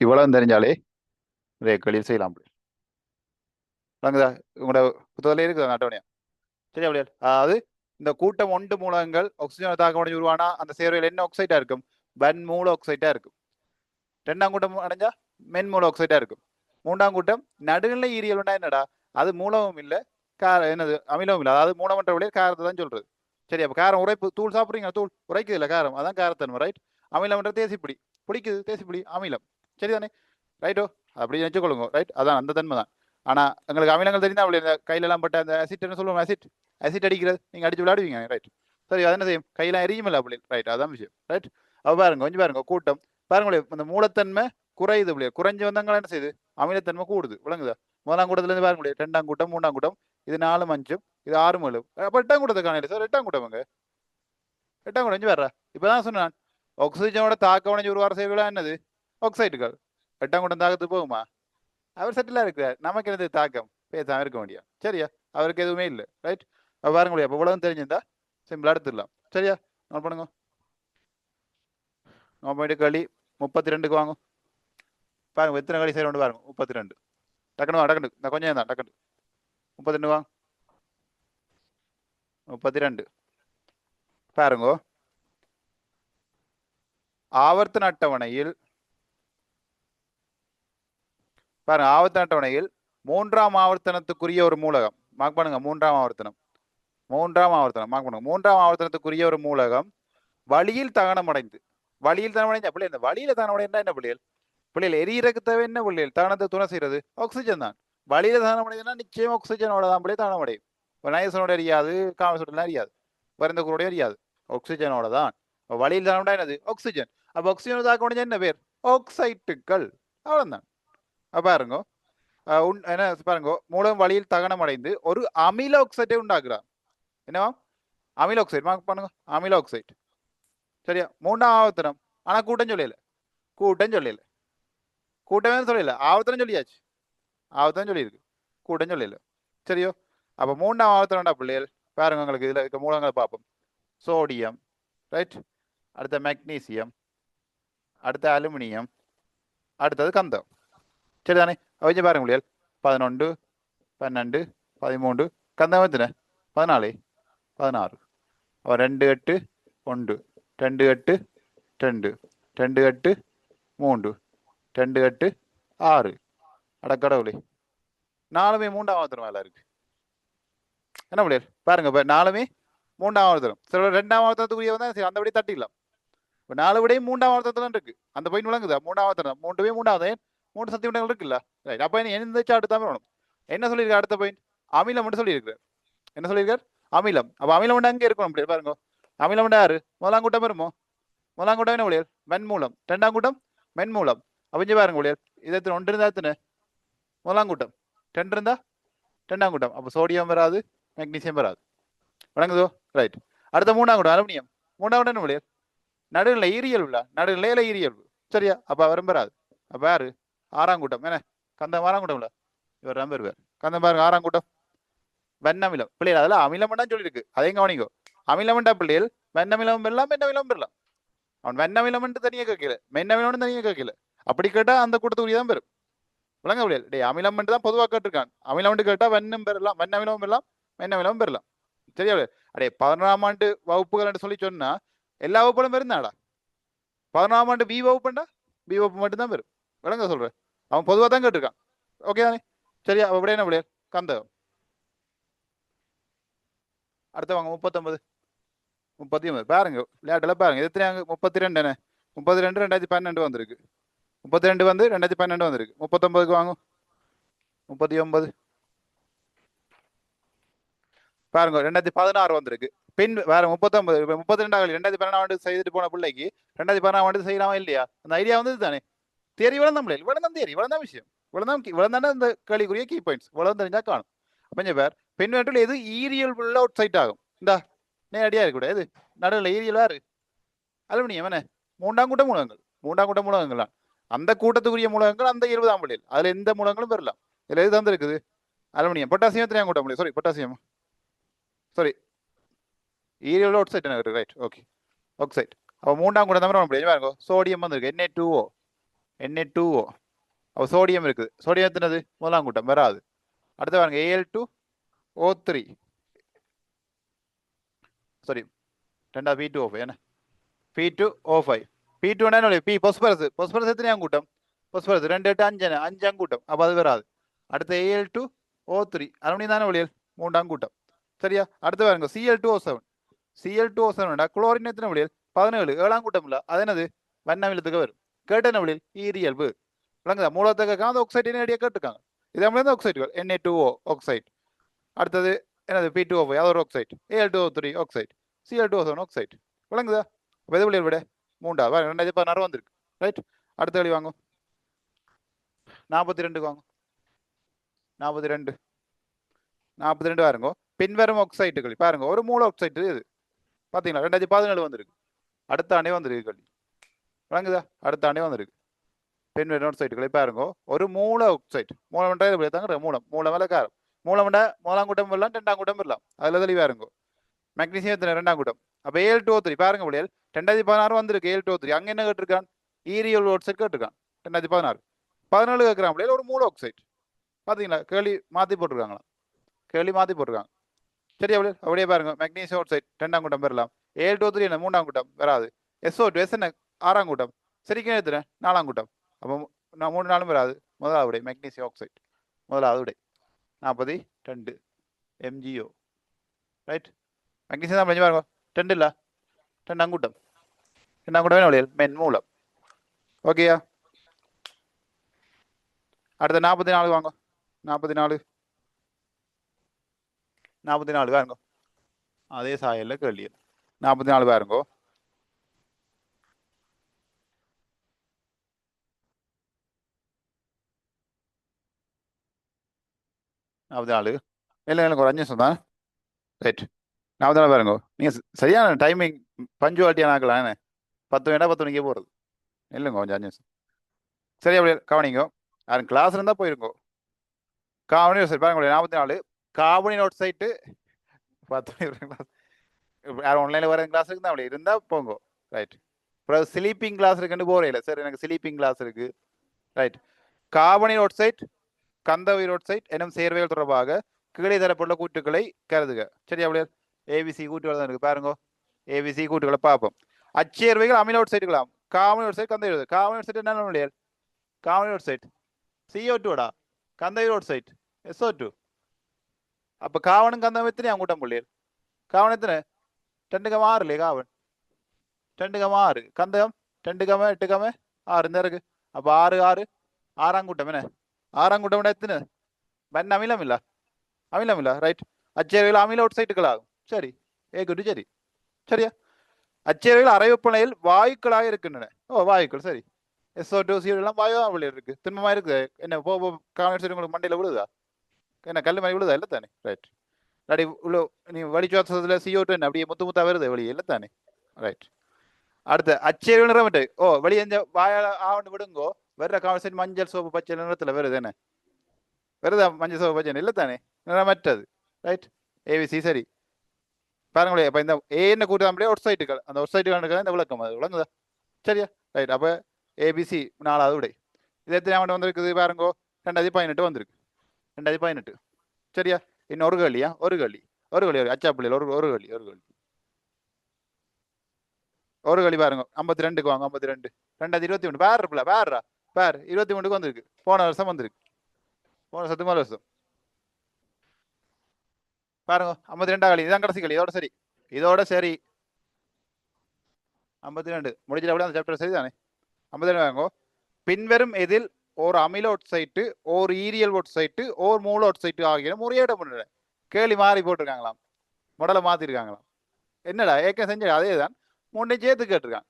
இவ்வளவு தெரிஞ்சாலே ரேக்களில் செய்யலாம். உங்களோட புத்தகத்துல இருக்குது அட்டவணையா? சரியா பிள்ளைகள்? அதாவது இந்த கூட்டம் 1 மூலகங்கள் ஆக்சிஜனை தாக்கமடைஞ்சு உருவானா அந்த சேர்வையில் என்ன ஆக்சைடா இருக்கும்? வன் மூல ஆக்சைடா இருக்கும். 2ஆம் கூட்டம் அடைஞ்சா மென் மூல ஆக்சைடா இருக்கும். 3ஆம் கூட்டம் நடுநிலை ஈரியல்னா என்னடா? அது மூலமும் இல்லை, என்னது அமிலமும் இல்லை, அதாவது மூலமற்ற விளைய காரத்தை தான் சொல்றது. சரி, அப்ப காரம் உரைப்பு தூள் சாப்பிட்றீங்க, தூள் உரைக்குது இல்லை காரம், அதான் காரத்தன்மை. ரைட். அமிலம்ன்ற தேசிப்பிடி, பிடிக்குது தேசிப்பிடி அமிலம். சரிதானே? ரைட்டோ? அப்படி வச்சுக்கொள்ளுங்க. ரைட், அதான் அந்த தன்மை தான். ஆனா எங்களுக்கு அமிலங்கள் தெரிஞ்சா அப்படி இந்த கையில எல்லாம் பட்ட அந்த அசிட்னு சொல்லுவோம், அசிட் அடிக்கிறது நீங்க அடிச்சு விளையாடுவீங்க. ரைட். சரி, அது என்ன செய்யும்? கையெல்லாம் எரியுமில்ல அப்படி. ரைட், அதான் விஷயம். ரைட். அவ பாருங்க, கொஞ்சம் பாருங்க, கூட்டம் பாருங்களே, இந்த மூலத்தன்மை குறையுது பிள்ளைய, குறைஞ்சு வந்தாங்களா என்ன செய்யுது? அமிலத்தன்மை கூடுது. விளங்குதா? 1ஆம் கூட்டத்துல இருந்து பாருங்க, 2ஆம் கூட்டம், 3ஆம் கூட்டம், இது 4 5 இது 6 7. அப்ப 8ஆம் கூட்டத்தை காணல சார். 8ஆம் கூட்டம் எங்க? 8ஆம் கூட்டம் இங்க வர்றா. இப்பதான் சொன்னான் ஆக்சிஜனோட தாக்கவணைஞ்சு ஒரு வார சேவைகளா என்னது? ஆக்சைடுகள். 8ஆம் கூட்டம் தாக்கத்துக்கு போகுமா? அவர் செட்டிலா இருக்கிறார், நமக்கு என்னது தாக்கம்? பேசாம இருக்க முடியும். சரியா? அவருக்கு எதுவுமே இல்லை. ரைட். பாருங்க முடியும். அப்ப இவ்வளவு தெரிஞ்சிருந்தா சிம்பிளா எடுத்துடலாம். சரியா? நோட் பண்ணுங்க. நோட் களி 32க்கு வாங்க. பாருங்க எத்தனை களி செய்யணும் பாருங்க. 32. டக்குனு டக்குனு நான் கொஞ்சம் தான் டக்குனு 32 வாங்க. 32 பாருங்க. ஆவர்த்தன அட்டவணையில் பாருங்க, ஆவர்த்தன அட்டவணையில் 3ஆம் ஆவர்த்தனத்துக்குரிய ஒரு மூலகம் மார்க் பண்ணுங்க. 3ஆம் ஆவர்த்தனம், 3ஆம் ஆவர்த்தனம் மார்க் பண்ணுங்க. 3ஆம் ஆவர்த்தனத்துக்குரிய ஒரு மூலகம் வழியில் தகனமடைந்து, வழியில் தகனமடைஞ்ச பிள்ளைகள், இந்த வழியில தகனமடைந்தா என்ன பிள்ளைகள்? பிள்ளைகள் எரியறதுக்கு தேவை என்ன பிள்ளைகள்? தகனத்தை துணை செய்யறது ஆக்சிஜன் தான். வழியில தகனமடைதுன்னா நிச்சயம் ஆக்சிஜனோட தான் பிள்ளைய தகனமடையும். நைசனோட எரியாது, காமசோட எரியாது, வருந்த கூட எரியாது, ஆக்சிஜனோட தான். வழியில் தகனமடைந்தா என்னது? ஆக்சிஜன். அப்ப ஆக்சிஜன் தாக்க முடிஞ்சா என்ன பேர்? ஆக்சைட்டுகள். அவ்வளவுதான். பாருங்க, என்ன பாருங்க, மூலம் வழியில் தகனம் அடைந்து ஒரு அமில ஆக்சைடை உண்டாக்குறான். என்னவா? அமில ஆக்சைடு மார்க் பண்ணுங்க. அமில ஆக்சைடு. சரியா? 3ஆம் ஆவர்த்தனம். ஆனா கூட்டம் சொல்லல, கூட்டம் சொல்லல, கூட்டமே சொல்லல, ஆவர்த்தனம் சொல்லியாச்சு. ஆவர்த்தனம் சொல்லியிருக்கு, கூட்டம் சொல்லல. சரியோ? அப்ப 3ஆம் ஆவர்த்தனம்டா பிள்ளைகள். பாருங்க, உங்களுக்கு இதுல இருக்க மூலங்களை பார்ப்போம். சோடியம். ரைட். அடுத்த மெக்னீசியம், அடுத்த அலுமினியம், அடுத்தது கந்தம். சரிதானே? வச்சு பாருங்க பிள்ளைகள். 11 12 13 கந்தம் எத்தனை? 14 16. அவன் 2 8 1 2 8 2 2 8 3 2 8 6. அடக்கடவுளே, 4மே 3ஆம் ஆவர்த்தனம் வேலை இருக்கு. என்ன பிள்ளைகள்? பாருங்க, இப்போ 4மே 3ஆம் ஆவர்த்தனம். சில 2ஆம் ஆவர்த்தனத்துக்குரிய வந்தா சரி, அந்த படி தட்டிடலாம். இப்போ 4 விடையும் 3ஆம் ஆவர்த்தனத்துல இருக்கு. அந்த பாயிண்ட் விளங்குதா? 3ஆம் ஆவர்த்தனம் 3மே 3ஆவது 3 சத்தியமண்டங்கள் இருக்குல்ல. ரைட். அப்ப எந்த சார்ட் தான் வேணும்? என்ன சொல்லியிருக்க? அடுத்த பாயிண்ட் அமிலம் மட்டும் சொல்லியிருக்காரு. என்ன சொல்லியிருக்காரு? அமிலம். அப்ப அமிலம் அங்கே இருக்கணும். அப்படி பாருங்க, அமிலம் யாரு? 1ஆம் கூட்டம் வருமோ? 1ஆம் கூட்டம் என்ன ஊழியர்? மென்மூலம். 2ஆம் கூட்டம் மென்மூலம். அப்ப பாருங்க ஊழியர், இது எத்தனை? 1 இருந்தா எத்தனை? 1ஆம் கூட்டம். 2 இருந்தா 2ஆம் கூட்டம். அப்ப சோடியம் வராது, மெக்னீசியம் வராது. வணங்குதோ? ரைட். அடுத்த 3ஆம் கூட்டம் அலுமினியம். 3ஆம் கூட்டம் என்ன ஊழியர்? நடுநிலை ஈரியல் உள்ள, நடுநிலையில ஈரியல். சரியா? அப்ப அவரும் வராது. அப்ப யாரு? 6ஆம் கூட்டம். என்ன? கந்தம் 6ஆம் கூட்டம் இல்ல, இவர் நம்பர் பேர் கந்தம். பாருங்க 6ஆம் கூட்டம். வெண்ணமிலம் பிள்ளைகள் அதில் அமிலம் வேண்டாம் சொல்லியிருக்கு, அதையும் கவனிக்கோ. அமிலம் வேண்டா பிள்ளைகள், வெண்ணமிலம் பெறலாம், மென்னமிலம் பெறலாம். அவன் வெண்ணமிலம் தனியாக கேட்கல, மென்னமிலம் தனியாக கேட்கல. அப்படி கேட்டா அந்த கூட்டத்துக்குரிய தான் பெறும். விளங்க பிள்ளைகள், டே அமிலம் தான் பொதுவாக கேட்டிருக்கான். அமிலம் கேட்டா வெண்ணம் பெறலாம், வெண்ணமிலம் பெறலாம், மென்னமிலம் பெறலாம். சரியா? அடே 11ஆம் ஆண்டு வகுப்புகள் சொல்லி சொன்னா எல்லா வகுப்புகளும் பெருந்தாடா. 11ஆம் ஆண்டு பி வகுப்புண்டா பி வகுப்பு மட்டும்தான் பெறும். விளங்க சொல்றேன், அவன் பொதுவாக தான் கேட்டிருக்கான். ஓகே தானே? சரியா? அப்படி என்ன பிள்ளைகள் கந்தகம். அடுத்த வாங்க 39 39 பாருங்க, விளையாட்டுல பாருங்க எத்தனை 32 என்ன 32 2012 வந்திருக்கு. 32 வந்து 2012 வந்திருக்கு. 39க்கு வாங்க 39 பாருங்க 2016 வந்திருக்கு. பின் வேற 39 32 2012 செய்துட்டு போன பிள்ளைக்கு 2016 செய்யலாமா இல்லையா? அந்த ஐடியா வந்தது தானே. தேரி வளர்ந்தான் பிள்ளை, இவ்வளவுதான் தேரி, இவ்வளவுதான் விஷயம், இவ்வளவுதான் இந்த கேள்விக்குரிய கீ பாயிண்ட்ஸ், இவ்வளவு தெரிஞ்சா காணும். அப்ப பேர் பின் வேற்றில் எது ஈரியல் உள்ள அவுட் சைட் ஆகும். இந்தா நேரடியா இருக்கக்கூடாது, எது நடுவில் ஈரியல் யாரு? அலுமினியம் என்ன? மூன்றாம் கூட்ட மூலகங்கள், மூன்றாம் கூட்ட மூலகங்கள் அந்த கூட்டத்துக்குரிய மூலகங்கள் அந்த 20ஆம் பள்ளியில், அதுல எந்த மூலகங்களும் பெறலாம். இதுல எது தந்து இருக்குது? அலுமினியம். பொட்டாசியம் எத்தனையாம் கூட்டம் சாரி பொட்டாசியம் சாரி ஈரியல் அவுட் சைட் என்ன ரைட் ஓகே ஆக்சைட். அப்போ மூன்றாம் கூட்டம் தான் பாருங்க, சோடியம் வந்திருக்கு Na2O Na2O. அப்போ சோடியம் இருக்குது, சோடியம் எத்தனது? முதலாம் கூட்டம் வராது. அடுத்து பாருங்க Al2O3 சாரி ரெண்டாவது P2O5 என்ன P2O5 P2 என்ன பி பொஸ்பரஸ், பொஸ்பரஸ் எத்தனையாம் கூட்டம்? பொஸ்பரஸ் 2 8 5 5ஆம் கூட்டம், அப்போ அது வராது. அடுத்து Al2O3 அலுமினியம் தானே ஒளியல், மூன்றாம் கூட்டம். சரியா? அடுத்து பாருங்க Cl2O7 Cl2O7 குளோரின் எத்தனை ஒளியல்? 17 7ஆம் கூட்டம் இல்ல, அது என்னது? வண்ணமிலத்துக்கு வரும். கேட்டன ஒளியல் ஈரியல்பு. விளங்குதா? மூலத்துக்கு அந்த ஆக்சைடு நேரடியாக கேட்டுருக்காங்க. இது நம்மளே ஆக்சைடுகள் Na2O ஆக்சைடு. அடுத்தது என்னது? P2O5 அது ஒரு oxide. Al2O3 oxide, Cl2O7 oxide. விளங்குதா? எது ஒளியல் விட மூண்டா 2016 வந்திருக்கு. ரைட். அடுத்த வழி வாங்க 42 வாங்க 42 42 பாருங்க. பின்வரும் ஆக்சைடுகள் பாருங்க, ஒரு மூல ஆக்சைடு இது பாத்தீங்களா 2017 வந்திருக்கு. அடுத்த ஆண்டே வந்திருக்கு கல்வி. விளங்குதா? அடுத்த ஆண்டே வந்திருக்கு. பின்வரும் ஆக்சைடுகளை பாருங்க, ஒரு மூல ஆக்சைடு. மூலம் தாங்க மூலம், மூலம் மேல காரம். மூலம் முதலாம் கூட்டம் வரலாம், 2ஆம் கூட்டம் வரலாம். அதுல தெளிவா இருங்க. மெக்னீசியம் எத்தனை? 2ஆம் கூட்டம். அப்ப Al2O3 பாருங்க பிள்ளைகள் 2016 வந்திருக்கு. Al2O3 அங்க என்ன கேட்டிருக்கான்? ஈரியல் ஆக்சைடு கேட்டிருக்கான். 2016 17 கேட்கிறான் பிள்ளைகள், ஒரு மூல ஆக்சைடு. பாத்தீங்களா? கேள்வி மாத்தி போட்டிருக்காங்களா? கேள்வி மாத்தி போட்டிருக்காங்க. சரியா பிள்ளைகள்? அப்படியே பாருங்க, மெக்னீசியம் ஆக்சைடு 2ஆம் கூட்டம் பெறலாம். Al2O3 என்ன? 3ஆம் கூட்டம் வராது. SO2 S என்ன? 6ஆம் கூட்டம். சரிக்கா எத்தனை? 4ஆம் கூட்டம். அப்போ 3 நாளும் வராது. முதலாவது விடை மெக்னீசியம் ஆக்சைடு, முதலாவது விடை 42 MgO. ரைட். மெக்னீசியம் தான் பாருங்க 2 இல்ல, 2ஆம் கூட்டம். 2ஆம் கூட்டம் என்ன விளையல்? மென் மூலம். ஓகேயா? அடுத்த 44 வாங்க 44 44 பாருங்க, அதே சாயல்ல கேள்வி. 44 பாருங்க. இல்லை எனக்கு ஒரு 5 நிமிஷம் தான். ரைட். 44 பாருங்க. நீங்க சரியான டைமிங் பஞ்சுவாலிட்டியான ஆக்கலாம். 10 வேண்டாம் 10 மணிக்கே போறது இல்லைங்க, கொஞ்சம் 5 நிமிஷம். சரியா அப்படியே கவனிங்க. யாரும் கிளாஸ் இருந்தா போயிருங்கோ. காவனி சரி பாருங்க 44 காவனி நோட் சைட்டு 10 கிளாஸ். யாரும் ஆன்லைனில் வர கிளாஸ் இருக்குதான் அப்படி இருந்தா போங்க. ரைட். அப்புறம் ஸ்லீப்பிங் கிளாஸ் இருக்குன்னு போறேன் சார், எனக்கு ஸ்லீப்பிங் கிளாஸ் இருக்கு. ரைட். காவனி நோட் சைட் கந்தவை ரோட் சைட் எனும் சேர்வைகள் தொடர்பாக கீழே தரப்பட்டுள்ள கூட்டுகளை கருதுக. சரியா அப்படியே ABC கூட்டுகள் தான் இருக்கு பாருங்க. ABC கூட்டுகளை பார்ப்போம். அச்சேர்வைகள் அமினோ சைட்டுகளாம். காமன் ரோட் சைட் கந்தவை ரோட். காமன் ரோட் சைட் என்ன முடியாது? காமன் ரோட் சைட் CO2டா, கந்தவை ரோட் சைட் SO2. அப்ப காவனும் கந்தவும் எத்தனை கூட்டம் பிள்ளைகள்? காவன் எத்தனை? 2,6 இல்லையே காவன் 2,6. கந்தகம் 2,8,6 இந்த இருக்கு. அப்ப 6 6 6ஆம் கூட்டம் என்ன? 6ஆம் கூட்டம் எத்தனை? வன் அமிலம் இல்ல, அமிலம் இல்ல. ரைட். அச்சேர்வைகள் அமில அவுட் சைட்டுகளாகும். சரி குட். சரி சரியா? அச்சேர்வைகள் அரைவெப்பநிலையில் வாயுக்களாக இருக்கின்றன. ஓ வாயுக்கள். சரி. SO2 CO2 எல்லாம் வாயு தான் இருக்கு. திண்மமா இருக்கு. என்ன உங்களுக்கு மண்டையில விழுதா? என்ன கல் மாதிரி விழுதா? இல்லை தானே. ரைட். அப்படி இவ்வளோ நீ வடிச்சுவாசத்துல CO2 என்ன அப்படியே முத்து முத்தா வருது வெளியே? இல்லை தானே. ரைட். அடுத்த அச்சேர்வு நிறமட்டு. ஓ வெளியே இந்த வாயால ஆவணம் விடுங்கோ, வர்ற கான்சென்ட் மஞ்சள் சோப்பு பச்சை நிறத்துல வருது. என்ன வருதா? மஞ்சள் சோப்பு பச்சை இல்லை தானே, நிறமற்றது. ரைட் ஏபிசி சரி பாருங்களேன் இப்போ இந்த ஏ என்ன கூட்டாமலே ஒரு சைட்டுகள் அந்த ஒரு சைட்டு கணக்கு இந்த விளக்கம் அது விளங்குதா சரியா ரைட் அப்போ ஏபிசி 4வது விடை இது எத்தனை ஆண்டு வந்திருக்குது பாருங்கோ 2018 வந்திருக்கு 2018 சரியா இன்னும் ஒரு கேள்வியா ஒரு கேள்வி அச்சா பிள்ளைகள் ஒரு கேள்வி பாருங்க 52க்கு வாங்க 52 2023 பேர் இருப்பில்ல பேர்ரா பேர் 23க்கு வந்திருக்கு போன வருஷம் வந்திருக்கு போன வருஷத்துக்கு மேலே வருஷம் பாருங்க 52 களி இதான் கடைசி களி இதோட சரி 52 முடிஞ்சிட விட அந்த சாப்டர் சரி தானே 52 வாங்க பின்வரும் எதில் ஒரு அமில ஒட்சைட்டு ஒரு ஈரியல் ஒட்சைட்டு ஒரு மூல ஒட்சைட்டு ஆகிய முறையீடு பண்ணுற கேள்வி மாறி போட்டிருக்காங்களாம் முடலை மாத்திருக்காங்களாம் என்னடா ஏற்கனவே செஞ்ச அதே தான் 3 சேர்த்து கேட்டிருக்கான்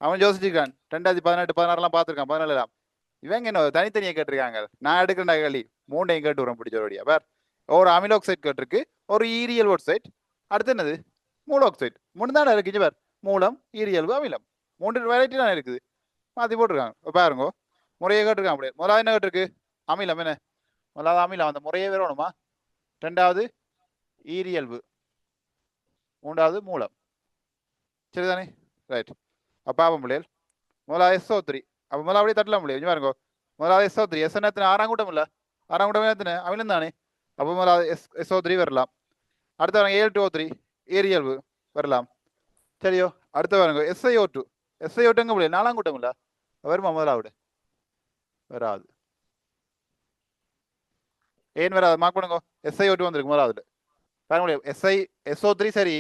அவன் யோசிச்சிருக்கான் 2018 16 பார்த்துருக்கான் 17 இவங்க என்ன தனித்தனியாக கேட்டிருக்காங்க நான் எடுக்கிற கேள்வி 3 கேட்டு வரேன் பிடிச்சவடியா வேற ஒரு அமில ஆக்சைடு கேட்டிருக்கு ஒரு ஈரியல் ஒட்சைட் அடுத்து என்னது மூல ஆக்சைடு 3 தானே இருக்கு பார் மூலம் ஈரியல்பு அமிலம் 3 வெரைட்டி தானே இருக்குது மாற்றி போட்டிருக்காங்க பாருங்க முறையை கேட்டிருக்கான் அப்படியே முதலாவது என்ன கேட்டிருக்கு அமிலம் என்ன முதலாவது அமிலம் அந்த முறையே வரணுமா 2வது ஈரியல்பு 3வது மூலம் சரிதானே ரைட் அப்போ பாப்போம் பிள்ளைகள் முதலாவது SO3 அப்போ முதல்ல அப்படியே தட்டலாம் முடியும் பாருங்க முதலாவது SO3 எஸ் எத்தனை 6ஆம் கூட்டம் இல்லை 6ஆம் கூட்டம் எத்தனை அமிலம் தானே அப்போ முதலாவது SO3 வரலாம் அடுத்த வரங்க Al2O3 ஈரியல்பு வரலாம் சரியோ அடுத்து வரங்க SiO2 எங்க முடியும் 4ஆம் கூட்டம் இல்லை வருமா முதலாவது வராது ஏன் வராது மார்க் பண்ணுங்க SiO2 வந்திருக்கு முதலாவது பாருங்க முடியும் SO3 சரி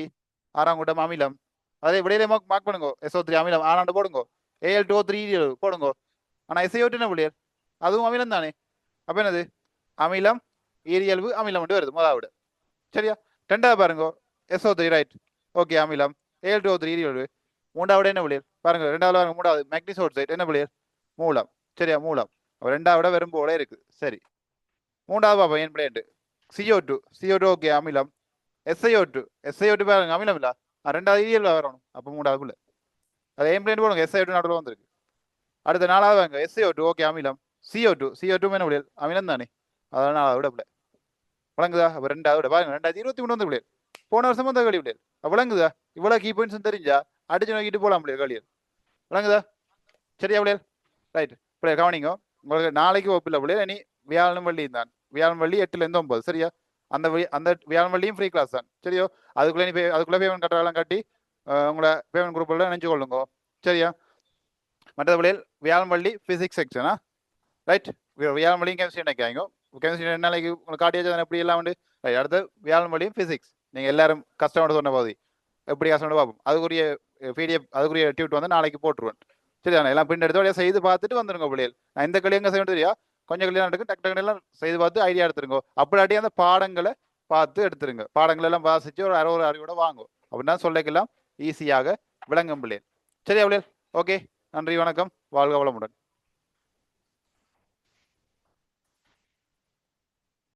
6ஆம் கூட்டம் அமிலம் அதே விடையிலே மார்க் பண்ணுங்க SO3 அமிலம் 6ஆண்டு போடுங்க Al2O3 போடுங்க ஆனால் SiO2 என்ன பிள்ளையர் அதுவும் அமிலம் தானே அப்போ என்னது அமிலம் ஈரியல்பு அமிலம் மட்டும் வருது முதலாவது சரியா 2வது பாருங்க SO3 ரைட் ஓகே அமிலம் Al2O3 ஈரியல்பு 3வது என்ன பிள்ளையர் பாருங்க 2வது பாருங்க 3வது மேக்னீசியம் ஆக்சைடு என்ன பிள்ளையர் மூலம் சரியா மூலம் 2வது வரும் போல இருக்கு சரி 3வது பாப்பா ஏன் பிள்ளையண்டு CO2 ஓகே அமிலம் SiO2 பாருங்க அமிலம் இல்ல 2வது ஈரியல் வரணும் அப்போ 3வது பிள்ளை அது ஏன் பிள்ளைண்டு போடுங்க SiO2 நடுவில் வந்திருக்கு அடுத்த 4வது வாங்க SiO2 ஓகே அமிலம் CO2 என்ன பிள்ளையர் அமிலம் தானே அதான் 4வது விட பிள்ளை விளங்குதா அப்போ 2வது விட பாருங்க 2023 வந்து பிள்ளையர் போன வருஷம் வந்த களி பிள்ளையர் விளங்குதா இவ்வளோ கீ பாயிண்ட்ஸ் தெரிஞ்சா அடிச்சு நோக்கிட்டு போகலாம் பிள்ளையர் களியர் விளங்குதா சரியா பிள்ளையர் ரைட் பிள்ளையர் கவனிங்க உங்களுக்கு நாளைக்கு ஒப்பில்லை பிள்ளையர் இனி வியாழனும் வெள்ளியும் தான் வியாழன் வெள்ளி 8லேருந்து 9 சரியா அந்த வியாழன் வெள்ளியும் ஃப்ரீ கிளாஸ் தான் சரியோ அதுக்குள்ளே பேமெண்ட் கட்டுறதெல்லாம் கட்டி உங்களை பேமெண்ட் குரூப்பில் நினைச்சு கொள்ளுங்க சரியா மற்ற பிள்ளைகள் வியாழன் வெள்ளி ஃபிசிக்ஸ் செக்ஷனா ரைட் வியாழன் வெள்ளியும் கெமிஸ்ட்ரி நினைக்காங்க கெமிஸ்ட்ரி 2 நாளைக்கு உங்களுக்கு காட்டியாச்சு எப்படி எல்லாம் உண்டு ரைட் அடுத்த வியாழன் வெள்ளியும் ஃபிசிக்ஸ் நீங்கள் எல்லாரும் கஷ்டப்பட்டு சொன்ன போது எப்படி கஷ்டப்பட்டு பார்ப்போம் அதுக்குரிய PDF அதுக்குரிய டியூட் வந்து நாளைக்கு போட்டுருவேன் சரிதானே எல்லாம் பின் எடுத்து செய்து பார்த்துட்டு வந்துருங்க பிள்ளைகள் நான் இந்த களி எங்கே செய்யணும் தெரியா கொஞ்சம் கல்யாணம் இருக்கு டக்கு எல்லாம் செய்து பார்த்து ஐடியா எடுத்துருங்க அப்படி அந்த பாடங்களை பார்த்து எடுத்துருங்க பாடங்கள் எல்லாம் வாசிச்சு ஒரு அறிவோட வாங்கும் அப்படின்னா சொல்லிக்கலாம் ஈஸியாக விளங்கும் பிள்ளைகள் சரியா பிள்ளைகள் ஓகே நன்றி வணக்கம் வாழ்க வளமுடன்